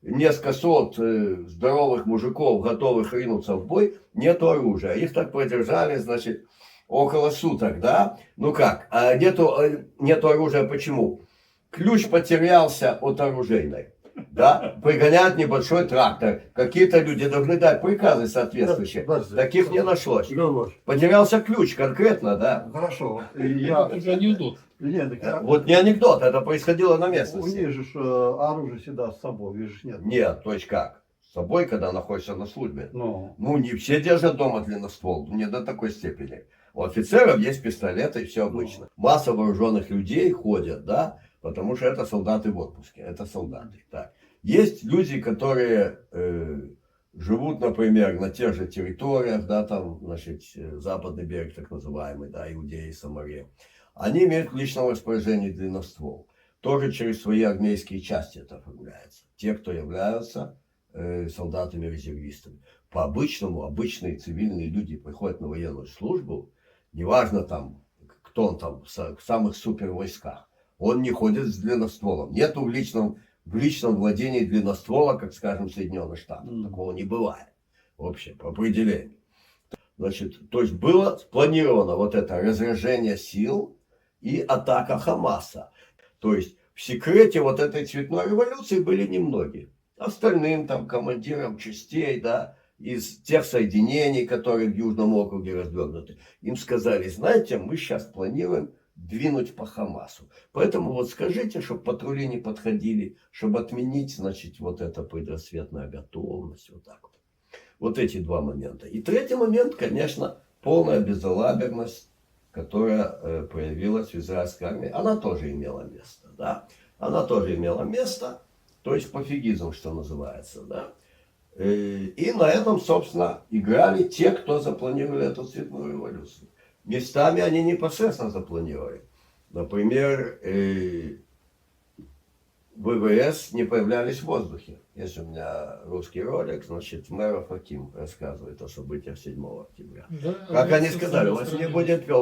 несколько сот здоровых мужиков, готовых ринуться в бой, нету оружия. Их так продержали, значит, около суток, да. Ну как, а нету оружия почему? Ключ потерялся от оружейной. Да, пригоняют небольшой трактор. Какие-то люди должны дать приказы соответствующие. Подожди. Таких не нашлось. Игорь Львович, Потерялся ключ конкретно, да. хорошо. И я... Это же анекдот. Нет, так я- Вот не анекдот, это происходило на У местности. них же оружие всегда с собой, видишь, нет. Нет, то есть как? С собой, когда находишься на службе. Ну, Ну, не все держат дома длинноствол, не до такой степени. У офицеров есть пистолеты и все обычно. Масса вооруженных людей ходят, да, потому что это солдаты в отпуске, это солдаты. Так. Есть люди, которые живут, например, на тех же территориях, да, там, значит, западный берег так называемый, да, Иудея и Самария. Они имеют в личном распоряжении длинноствол. Тоже через свои армейские части это оформляется. Те, кто являются солдатами-резервистами. По-обычному, обычные цивильные люди приходят на военную службу, неважно там, кто он там, в самых супервойсках, он не ходит с длинностволом. Нету в личном владении длинноствола, как, скажем, в Соединенных Штатах. Такого не бывает. Вообще, по определению. Значит, то есть было спланировано вот это разражение сил и атака Хамаса. То есть в секрете вот этой цветной революции были немногие. Остальным там командирам частей, да, из тех соединений, которые в Южном округе развернуты, им сказали, знаете, мы сейчас планируем двинуть по Хамасу. Поэтому вот скажите, чтобы патрули не подходили, чтобы отменить, значит, вот эта предрассветная готовность, вот так вот. Вот эти два момента. И третий момент, конечно, полная безалаберность, которая проявилась в израильской армии. Она тоже имела место, да. Она тоже имела место, то есть пофигизм, что называется, да. И на этом, собственно, играли те, кто запланировали эту цветную революцию. Местами они непосредственно запланировали. Например, ВВС не появлялись в воздухе. Есть у меня русский ролик, значит, мэр Аким рассказывает о событиях 7 октября. Да, Как они авиация сказали, у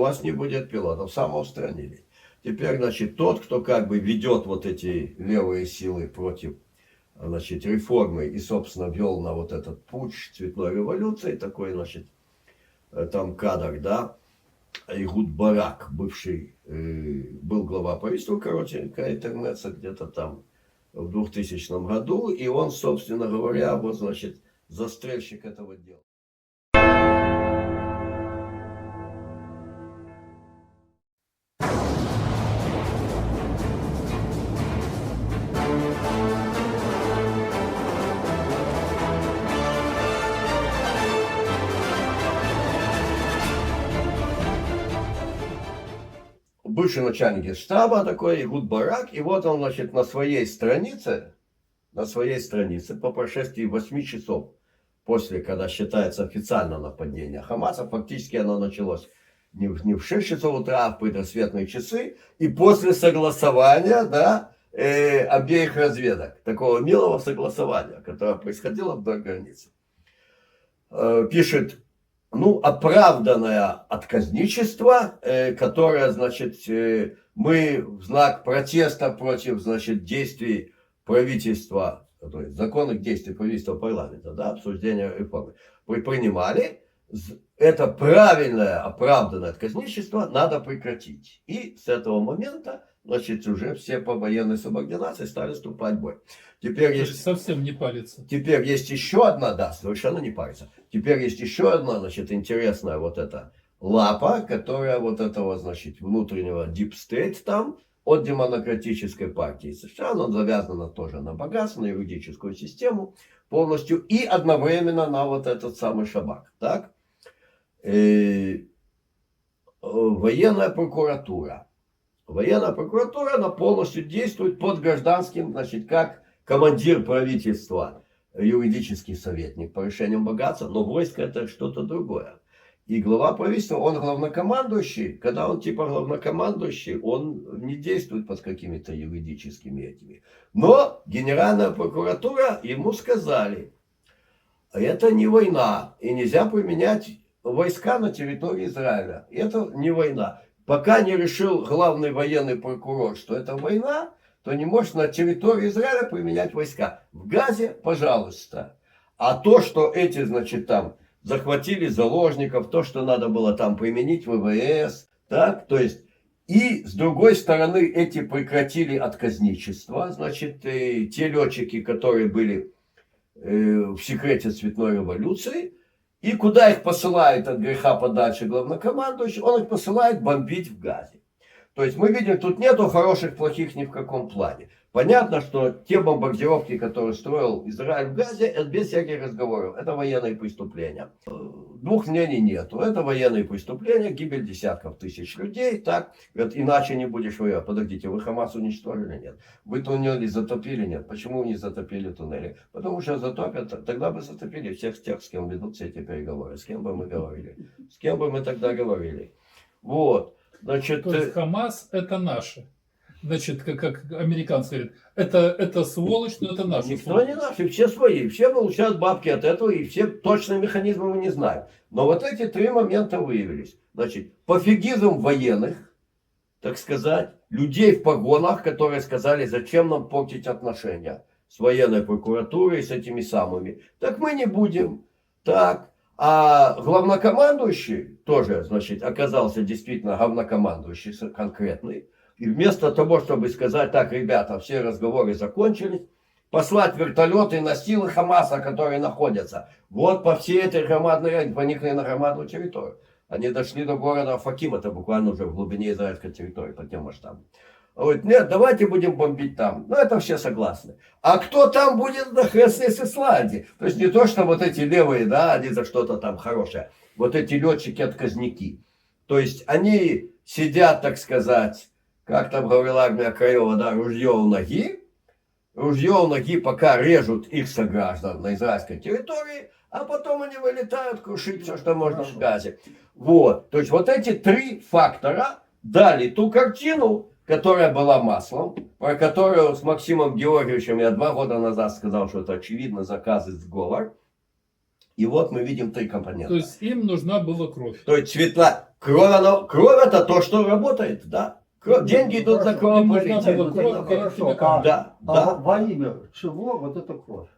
вас не будет пилотов, самоустранили. Теперь, значит, тот, кто как бы ведет вот эти левые силы против, значит, реформы и, собственно, вел на вот этот путч цветной революции, такой, значит, там кадр, да, Игуд Барак, бывший, был глава правительства, коротенько, интернета где-то там в 2000 году, и он, собственно говоря, вот, значит, застрельщик этого дела. Бывший начальник штаба такой, Игуд Барак, и вот он, значит, на своей странице, по прошествии 8 часов после, когда считается официально нападение Хамаса, фактически оно началось не в 6 часов утра, а в предрассветные часы, и после согласования, да, обеих разведок, такого милого согласования, которое происходило вдоль границы. Пишет, ну, оправданное отказничество, которое, значит, мы в знак протеста против, значит, действий правительства, то есть законных действий правительства парламента, да, обсуждения реформы, принимали. Это правильное, оправданное отказничество надо прекратить. И с этого момента, значит, уже все по военной субординации стали вступать в бой. Теперь есть совсем не парится. Теперь есть еще одна, да, совершенно не парится. Теперь есть еще одна, значит, интересная вот эта лапа, которая вот этого, значит, внутреннего deep state там, от демократической партии США, она завязана тоже на богатство, на юридическую систему полностью и одновременно на вот этот самый шабак, так? Военная прокуратура. Военная прокуратура, она полностью действует под гражданским, значит, как командир правительства, юридический советник по решениям богатства, но войско это что-то другое. И глава правительства, он главнокомандующий, когда он типа главнокомандующий, он не действует под какими-то юридическими этими. Но Генеральная прокуратура ему сказали, это не война, и нельзя применять войска на территории Израиля. Это не война. Пока не решил главный военный прокурор, что это война, то не может на территории Израиля применять войска. В Газе, пожалуйста. А то, что эти, значит, там захватили заложников, то, что надо было там применить ВВС, так, то есть, и с другой стороны, эти прекратили отказничество, значит, те летчики, которые были в секрете цветной революции, и куда их посылает от греха подальше главнокомандующий, он их посылает бомбить в Газе. То есть мы видим, тут нету хороших, плохих ни в каком плане. Понятно, что те бомбардировки, которые строил Израиль в Газе, это без всяких разговоров. Это военные преступления. Двух мнений нету. Это военные преступления, гибель десятков тысяч людей. Так, говорят, иначе не будешь воевать. Подождите, вы Хамас уничтожили? Нет. Вы туннели затопили? Нет. Почему не затопили туннели? Потому что затопят. Тогда бы затопили всех тех, с кем ведутся эти переговоры. С кем бы мы говорили? С кем бы мы тогда говорили? Вот. Значит, то есть Хамас это наше. Значит, как американцы говорят, это сволочь, но это наши. Никто не наши, все свои. Все получают бабки от этого, и все точные механизмы мы не знаем. Но вот эти три момента выявились. Значит, пофигизм военных, так сказать, людей в погонах, которые сказали, зачем нам портить отношения с военной прокуратурой, с этими самыми. Так мы не будем. Так. А главнокомандующий тоже, значит, оказался действительно главнокомандующий конкретный. И вместо того, чтобы сказать, так, ребята, все разговоры закончились, послать вертолеты на силы Хамаса, которые находятся вот по всей этой громадной, проникли на громадную территорию. Они дошли до города Афаким, это буквально уже в глубине израильской территории, по тем масштабам. Говорит, нет, давайте будем бомбить там. Ну, это все согласны. А кто там будет на ХСС Исландии? То есть не то, что вот эти левые, да, они за что-то там хорошее. Вот эти летчики-отказники. То есть они сидят, так сказать, как там говорила Армия Краева, да, ружье у ноги, пока режут их сограждан на израильской территории, а потом они вылетают крушить все, что можно в Газе. Вот, то есть вот эти три фактора дали ту картину, которая была маслом, про которую с Максимом Георгиевичем я 2 года назад сказал, что это очевидно заказы сговор. И вот мы видим три компонента. То есть им нужна была кровь. То есть цветная кровь это то, что работает, да. Деньги идут за кровопролитие. Хорошо. Да, А да. во имя чего вот эта кровь?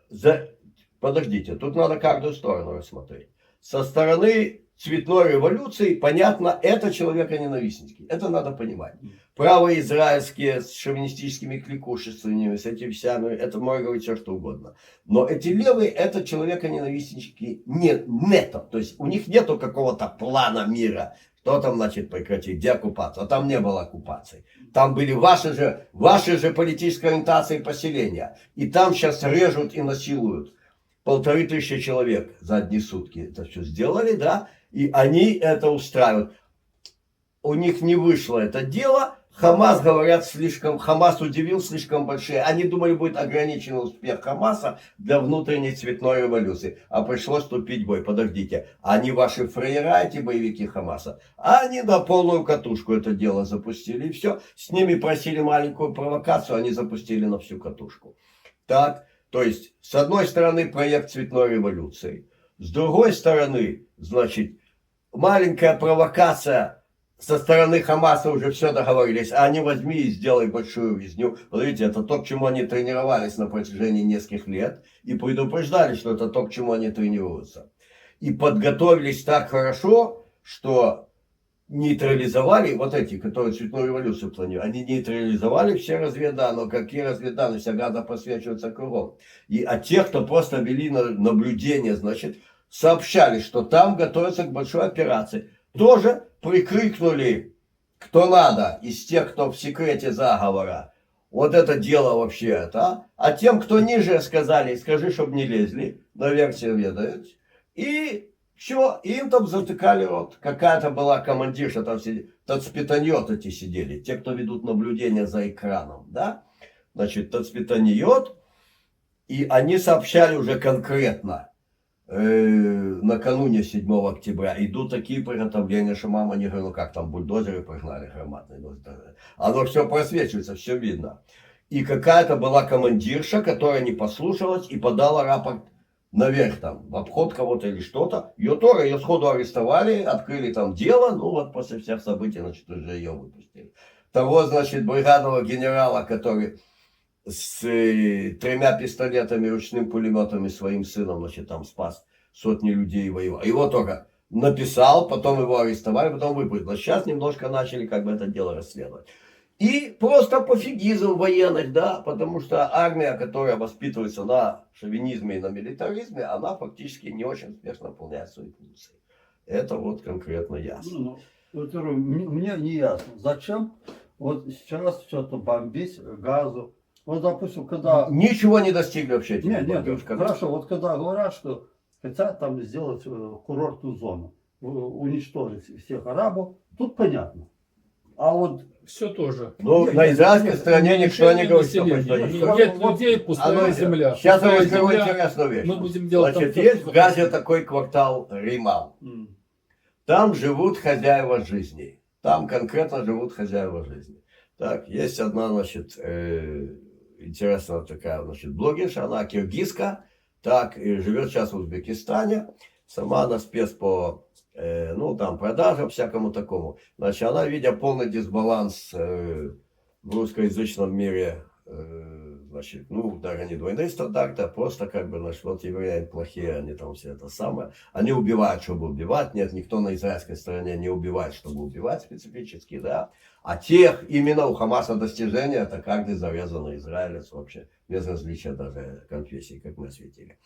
Подождите, тут надо каждую сторону рассмотреть. Со стороны цветной революции, понятно, это человеконенавистники. Это надо понимать. Правые израильские с шовинистическими кликушествованиями, с этими всеми, это можно говорить все, что угодно. Но эти левые, это человеконенавистники нету. То есть у них нету какого-то плана мира. Что там, значит, прекратить? Где оккупация? А там не было оккупации. Там были ваши же политические ориентации поселения. И там сейчас режут и насилуют. 1500 человек за одни сутки это все сделали, да? И они это устраивают. У них не вышло это дело, Хамас, говорят, Хамас удивил слишком большие. Они думали, будет ограничен успех Хамаса для внутренней цветной революции. А пришлось вступить в бой. Подождите, они ваши фраера, эти боевики Хамаса? А они на полную катушку это дело запустили. И все. С ними просили маленькую провокацию, они запустили на всю катушку. Так, то есть, с одной стороны, проект цветной революции. С другой стороны, значит, маленькая провокация. Со стороны Хамаса уже все договорились, а они возьми и сделай большую резню. Смотрите, это то, к чему они тренировались на протяжении нескольких лет, и предупреждали, что это то, к чему они тренируются. И подготовились так хорошо, что нейтрализовали, вот эти, которые цветную революцию планируют, они нейтрализовали все разведданные, но какие разведданные, вся гада просвечивается кругом. И от тех, кто просто вели наблюдение, значит, сообщали, что там готовятся к большой операции. Тоже прикрикнули, кто надо, из тех, кто в секрете заговора. Вот это дело вообще это. А тем, кто ниже, сказали, скажи, чтобы не лезли, наверх все ведают. И все, им там затыкали рот. Какая-то была командирша, там сидели, тацпитаньот эти сидели, те, кто ведут наблюдение за экраном, да. Значит, тацпитаньот, и они сообщали уже конкретно. Накануне 7 октября идут такие приготовления, что мама не говорила, ну как там бульдозеры прогнали громадные. Оно все просвечивается, все видно. И какая-то была командирша, которая не послушалась и подала рапорт наверх там, в обход кого-то или что-то. Ее сходу арестовали, открыли там дело, ну вот после всех событий, значит, уже ее выпустили. Того, значит, бригадного генерала, который с 3 пистолетами, ручным пулеметом и своим сыном, значит, там спас сотни людей и воевал. Его только написал, потом его арестовали, потом выпустили. Но сейчас немножко начали как бы это дело расследовать. И просто пофигизм военных, да, потому что армия, которая воспитывается на шовинизме и на милитаризме, она фактически не очень успешно выполняет свои функции. Это вот конкретно ясно. Ну, во-первых, мне не ясно, зачем вот сейчас что-то бомбить газу. Вот, допустим, когда... Ничего не достигли вообще. Нет, хорошо, вот когда говорят, что хотят там сделать курортную зону, уничтожить всех арабов, тут понятно. А вот... Все тоже. Ну, на израильской стороне никто не говорит, что нет людей, пустая земля. Сейчас я расскажу интересную вещь. Мы будем делать. Значит, есть в Газе такой квартал Римал. Там живут хозяева жизни. Там конкретно живут хозяева жизни. Так, есть одна, значит, интересная такая, значит, блогерша, она киргизка, так, и живет сейчас в Узбекистане. Сама она спец по, ну, там, продажам, всякому такому. Значит, она, видя полный дисбаланс в русскоязычном мире, значит, ну, даже не двойные стандарты, а просто, как бы, значит, вот евреи плохие, они там все это самое. Они убивают, чтобы убивать. Нет, никто на израильской стороне не убивает, чтобы убивать специфически, да. А тех, именно у Хамаса достижения, это каждый зарезанный израилец вообще, без различия даже конфессий, как мы осветили.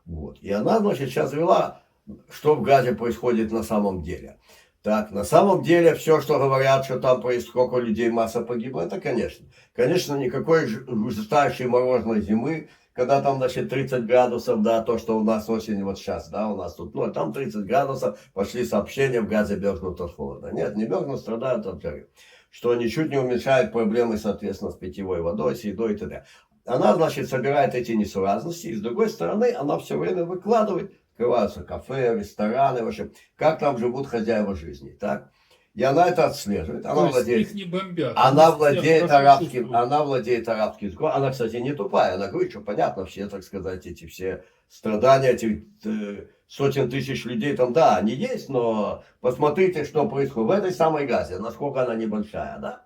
Вот. И она, значит, сейчас вела, что в Газе происходит на самом деле. Так, на самом деле, все, что говорят, что там происходит, сколько людей, масса погибло, это, конечно. Конечно, никакой жесточайшей морозной зимы, когда там, значит, 30 градусов, да, то, что у нас осень вот сейчас, да, у нас тут, ну, там 30 градусов, пошли сообщения, в Газе мерзнут от холода. Нет, не мерзнут, страдают от жары. Что ничуть не уменьшает проблемы, соответственно, с питьевой водой, с едой и т.д. Она, значит, собирает эти несуразности, и с другой стороны, она все время выкладывает, открываются кафе, рестораны, в общем, как там живут хозяева жизни, так? И она это отслеживает. Она владеет, их не бомбят. она владеет арабским языком. Она, кстати, не тупая. Она говорит, что понятно, все, так сказать, эти все страдания, этих сотен тысяч людей там, да, они есть, но посмотрите, что происходит в этой самой Газе, насколько она небольшая, да?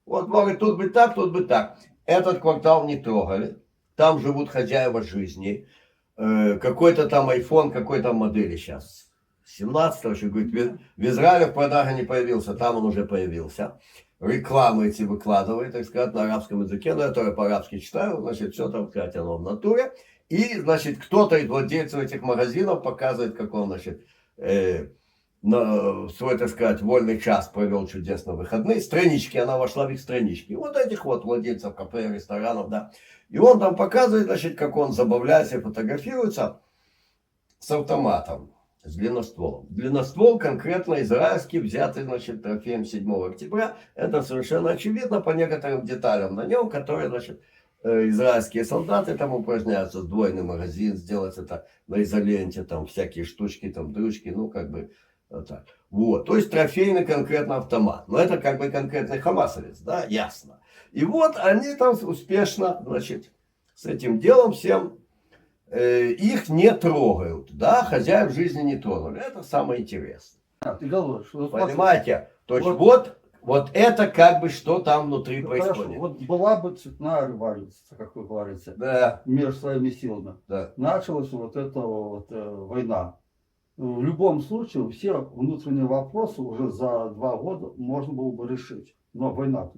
Вот, говорит, тут бы так, тут бы так. Этот квартал не трогали. Там живут хозяева жизни. Какой-то там iPhone, какой-то модели сейчас. 17-го, еще говорит, в Израиле в продаже не появился, там он уже появился. Рекламы эти выкладывает, так сказать, на арабском языке, но я тоже по-арабски читаю, значит, все там, сказать, оно в натуре. И, значит, кто-то из владельцев этих магазинов показывает, как он, значит, на свой, так сказать, вольный час провел чудесно выходные. Странички, она вошла в их странички. Вот этих вот владельцев кафе, ресторанов, да. И он там показывает, значит, как он забавляется и фотографируется с автоматом. с длинностволом. Длинноствол конкретно израильский, взятый, значит, трофеем 7 октября. Это совершенно очевидно по некоторым деталям на нем, которые, значит, израильские солдаты там упражняются, сдвоенный магазин, сделать это на изоленте, там всякие штучки, там дрючки, ну как бы вот так. Вот, то есть трофейный конкретно автомат. Но это как бы конкретный хамасовец, да, ясно. И вот они там успешно, значит, с этим делом всем их не трогают, да, хозяев жизни не тронули. Это самое интересное. Ты говоришь, вот Понимаете? То есть вот это как бы что там внутри хорошо, происходит. вот была бы цветная революция, как вы говорите, Да, между своими силами. да. Началась вот эта вот война. В любом случае, все внутренние вопросы уже за 2 года можно было бы решить. Но война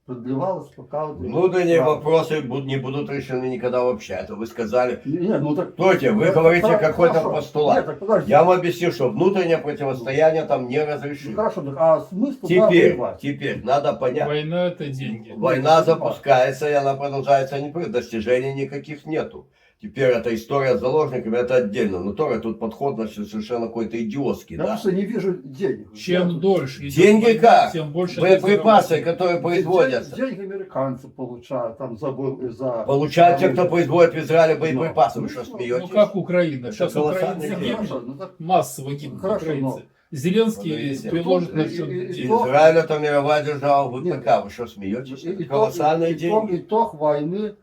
продлевалась, пока... вот- Внутренние Да. вопросы не будут решены никогда вообще. Это вы сказали. Не, ну так... Стойте, вы так, говорите так, какой-то хорошо. постулат. Нет, так подожди. Я вам объясню, что внутреннее противостояние там не Ну, разрешимо. хорошо, так, а смысл да, воевать? Теперь надо понять. Война – это деньги. Война запускается, и она продолжается, достижений никаких нету. Теперь эта история с заложниками, это отдельно. Но тоже тут подход, значит, совершенно какой-то идиотский. Я Да? просто не вижу денег. Чем дольше идет Деньги война, как? тем больше Боеприпасы, ты которые производятся. Деньги американцы получают там за... Получают те, кто производит в Израиле боеприпасы. Ну, Вы что, заработаешь. смеетесь? Ну как Украина? Это Сейчас колоссальные украинцы деньги. гибнут. Хорошо, ну так... Массово гибнут Хорошо, украинцы. Зеленский Подождите. приложит на счет И- и- денег. то- Израиль это мировая держава Нет. ВПК. Вы что, смеетесь? Это Итог- колоссальные деньги. Итог войны,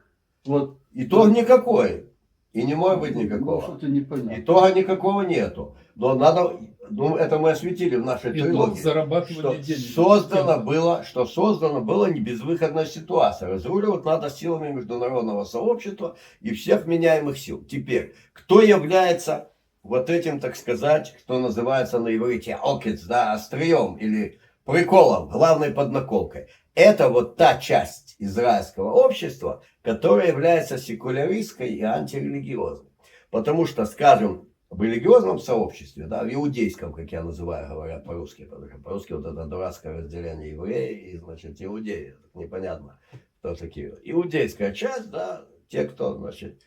вот... Итог никакой. И не может быть Ну, никакого. что-то непонятно. Итога никакого нету. Но надо, ну, это мы осветили в нашей Итог трилогии. зарабатывания Что денег. создана была не безвыходная ситуация. Разруливать надо силами международного сообщества и всех меняемых сил. Теперь, кто является вот этим, так сказать, что называется на иврите окец, да, острием или приколом, главной поднаколкой? Это вот та часть израильского общества, которая является секуляристской и антирелигиозной. Потому что, скажем, в религиозном сообществе, да, в иудейском, как я называю, говорят по-русски, потому что по-русски вот это дурацкое разделение евреи и, значит, иудеи. Непонятно, кто такие. Иудейская часть, да, те, кто, значит,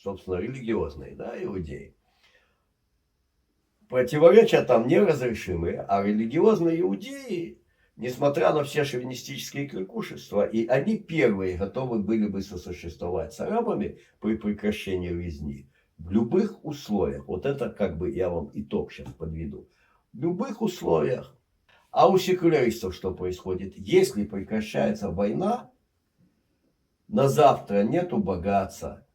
собственно, религиозные, да, иудеи. Противоречия там неразрешимые, а религиозные иудеи, несмотря на все шовинистические кликушества, и они первые готовы были бы сосуществовать с арабами при прекращении резни в любых условиях. Вот это как бы я вам итог сейчас подведу. В любых условиях. А у секуляристов что происходит? Если прекращается война, на завтра нету богатства,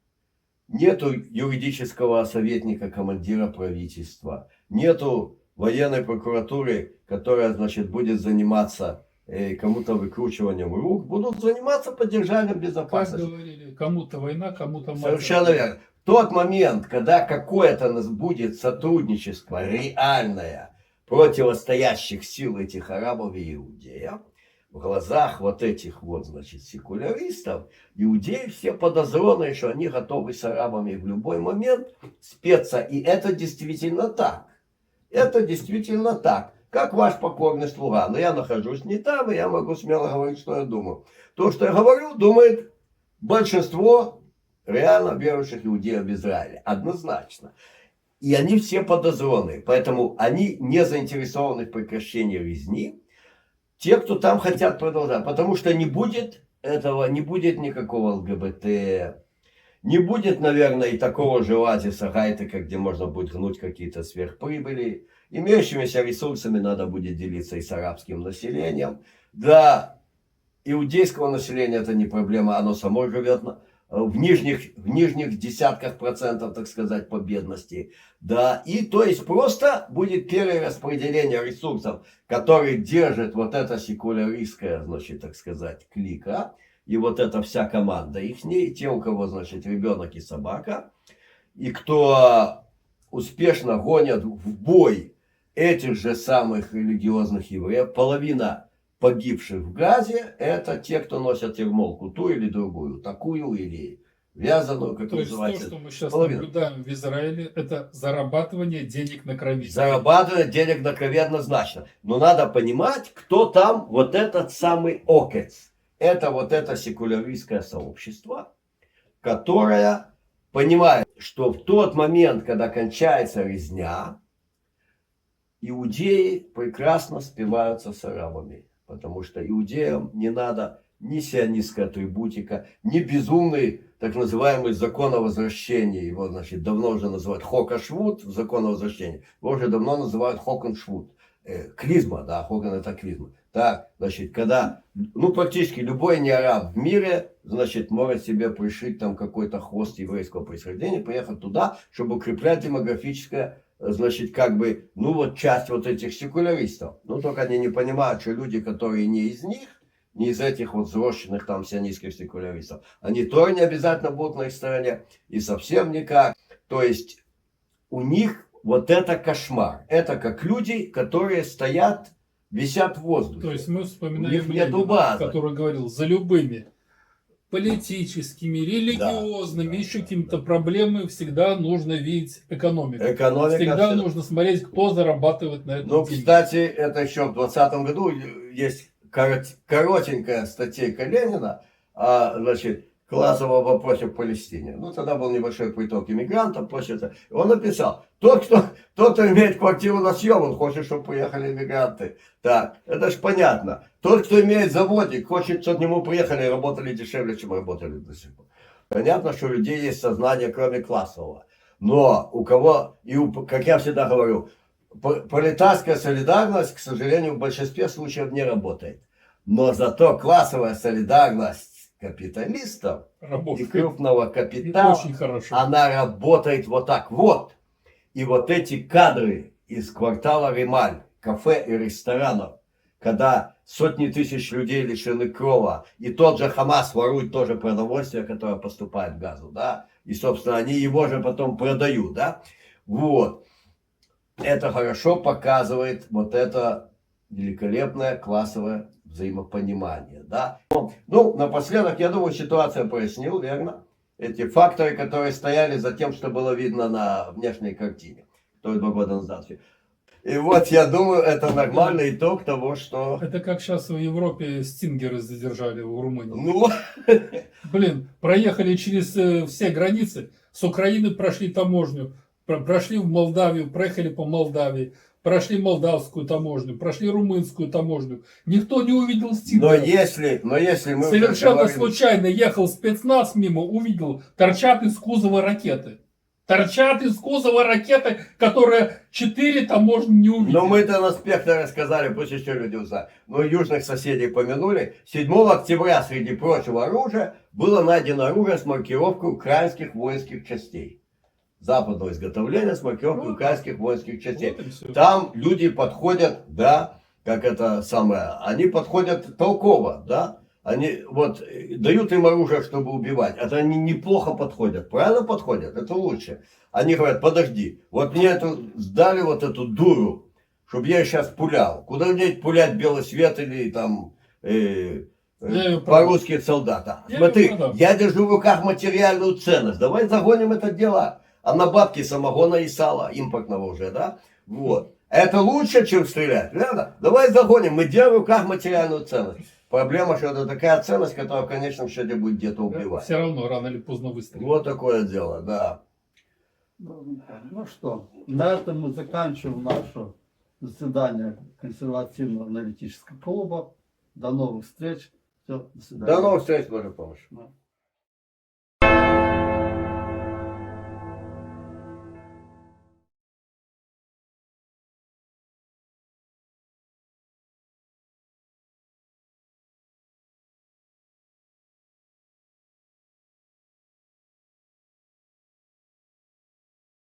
нету юридического советника, командира правительства, нету военной прокуратуры, которая, значит, будет заниматься кому-то выкручиванием рук, будут заниматься поддержанием Как безопасности. говорили, кому-то война, кому-то мать. Совершенно верно. В тот момент, когда какое-то нас будет сотрудничество реальное противостоящих сил этих арабов и иудеев, в глазах вот этих вот, значит, секуляристов, иудеи все подозренные, что они готовы с арабами в любой момент спеться. И это действительно так. Это действительно так. Как ваш покорный слуга. Но я нахожусь не там, и я могу смело говорить, что я думаю. То, что я говорю, думает большинство реально верующих иудеев в Израиле. Однозначно. И они все подозренные. Поэтому они не заинтересованы в прекращении резни. Те, кто там хотят продолжать. Потому что не будет этого, не будет никакого ЛГБТ. Не будет, наверное, и такого же оазиса Гайтека, где можно будет гнуть какие-то сверхприбыли. Имеющимися ресурсами надо будет делиться и с арабским населением. Для иудейского населения это не проблема, оно само живет в нижних десятках процентов, так сказать, по бедности. Да, и то есть просто будет перераспределение ресурсов, которые держит вот эта секуляристская, значит, так сказать, клика. И вот эта вся команда их, те, у кого, значит, ребенок и собака, и кто успешно гонят в бой этих же самых религиозных евреев. Половина погибших в Газе, это те, кто носят ермолку, ту или другую, такую или вязаную, как То есть то, называется. что мы сейчас половина. наблюдаем в Израиле, это зарабатывание денег на крови. Зарабатывание денег на крови однозначно. Но надо понимать, кто там вот этот самый окец. Это вот это секуляристское сообщество, которое понимают, что в тот момент, когда кончается резня, иудеи прекрасно спиваются с арабами. Потому что иудеям не надо ни сионистская атрибутика, ни безумный так называемый закон о возвращении. Его, значит, давно уже называют хокашвуд, закон о возвращении. Его уже давно называют хокеншвуд. Клизма, да, хокен это клизма. Так, значит, когда, ну, практически любой не араб в мире, значит, может себе пришить там какой-то хвост еврейского происхождения, поехать туда, чтобы укреплять демографическое, значит, как бы, ну, вот часть вот этих секуляристов. Ну, только они не понимают, что люди, которые не из них, не из этих вот взросшенных там сионистских секуляристов, они тоже не обязательно будут на их стороне, и совсем никак. То есть, у них вот это кошмар. Это как люди, которые стоят, висят в воздухе. То есть мы У вспоминаем них нету Ленина, базы. который говорил, за любыми политическими, религиозными, да, еще какими-то проблемами всегда нужно видеть экономику. Экономика Всегда всегда. нужно смотреть, кто зарабатывает на этом Ну, деньги. кстати, это еще в 2020 году есть коротенькая статейка Ленина, значит, классового вопроса в Палестине. Ну, тогда был небольшой приток иммигрантов, после этого. Он написал, тот, кто имеет квартиру на съем, он хочет, чтобы приехали иммигранты. Так, это ж понятно. Тот, кто имеет заводик, хочет, чтобы к нему приехали и работали дешевле, чем работали до сих пор. Понятно, что у людей есть сознание, кроме классового. Но у кого, как я всегда говорю, пролетарская солидарность, к сожалению, в большинстве случаев не работает. Но зато классовая солидарность капиталистов и Работает. крупного капитала, Очень хорошо. она работает вот так вот. И вот эти кадры из квартала Ремаль, кафе и ресторанов, когда сотни тысяч людей лишены крова, и тот же Хамас ворует тоже продовольствие, которое поступает в Газу, да, и, собственно, они его же потом продают, да, вот. Это хорошо показывает вот это великолепное классовое взаимопонимание, да. Ну, напоследок, я думаю, ситуация прояснил, верно? Эти факторы, которые стояли за тем, что было видно на внешней картине, которые 2 года назад. И вот, я думаю, это нормальный итог того, что... Это как сейчас в Европе стингеры задержали в Румынии. Ну, Блин, проехали через все границы, с Украины прошли таможню, прошли в Молдавию, проехали по Молдавии, прошли молдавскую таможню, прошли румынскую таможню. Никто не увидел но стингеров. если мы уже Совершенно говорим- случайно ехал спецназ мимо, увидел, торчат из кузова ракеты. Торчат из кузова ракеты, которые 4 таможни не увидели. Но мы-то на спектре рассказали, пусть еще люди узнают. Но южных соседей помянули. 7 октября, среди прочего оружия, было найдено оружие с маркировкой украинских воинских частей. Западного изготовления с маркировкой украинских воинских частей. Вот и всё. Там люди подходят, да, как это самое, они подходят толково, да. Они вот дают им оружие, чтобы убивать. Это они неплохо подходят. Правильно подходят? Это лучше. Они говорят, подожди, вот мне сдали вот эту дуру, чтобы я сейчас пулял. Куда мне пулять белый свет или там по-русски солдата? Я Смотри, ее продам. я держу в руках материальную ценность. Давай загоним это дело. А на бабки самогона и сала, импортного уже, да? Вот. Это лучше, чем стрелять, верно? Давай загоним, мы держим в руках материальную ценность. Проблема, что это такая ценность, которая в конечном счете будет где-то убивать. Все равно рано или поздно выстрелит. Вот такое дело, да. Ну что, на этом мы заканчиваем наше заседание консервативно-аналитического клуба. До новых встреч. Все, до свидания. До новых встреч, Божья помощь. Да.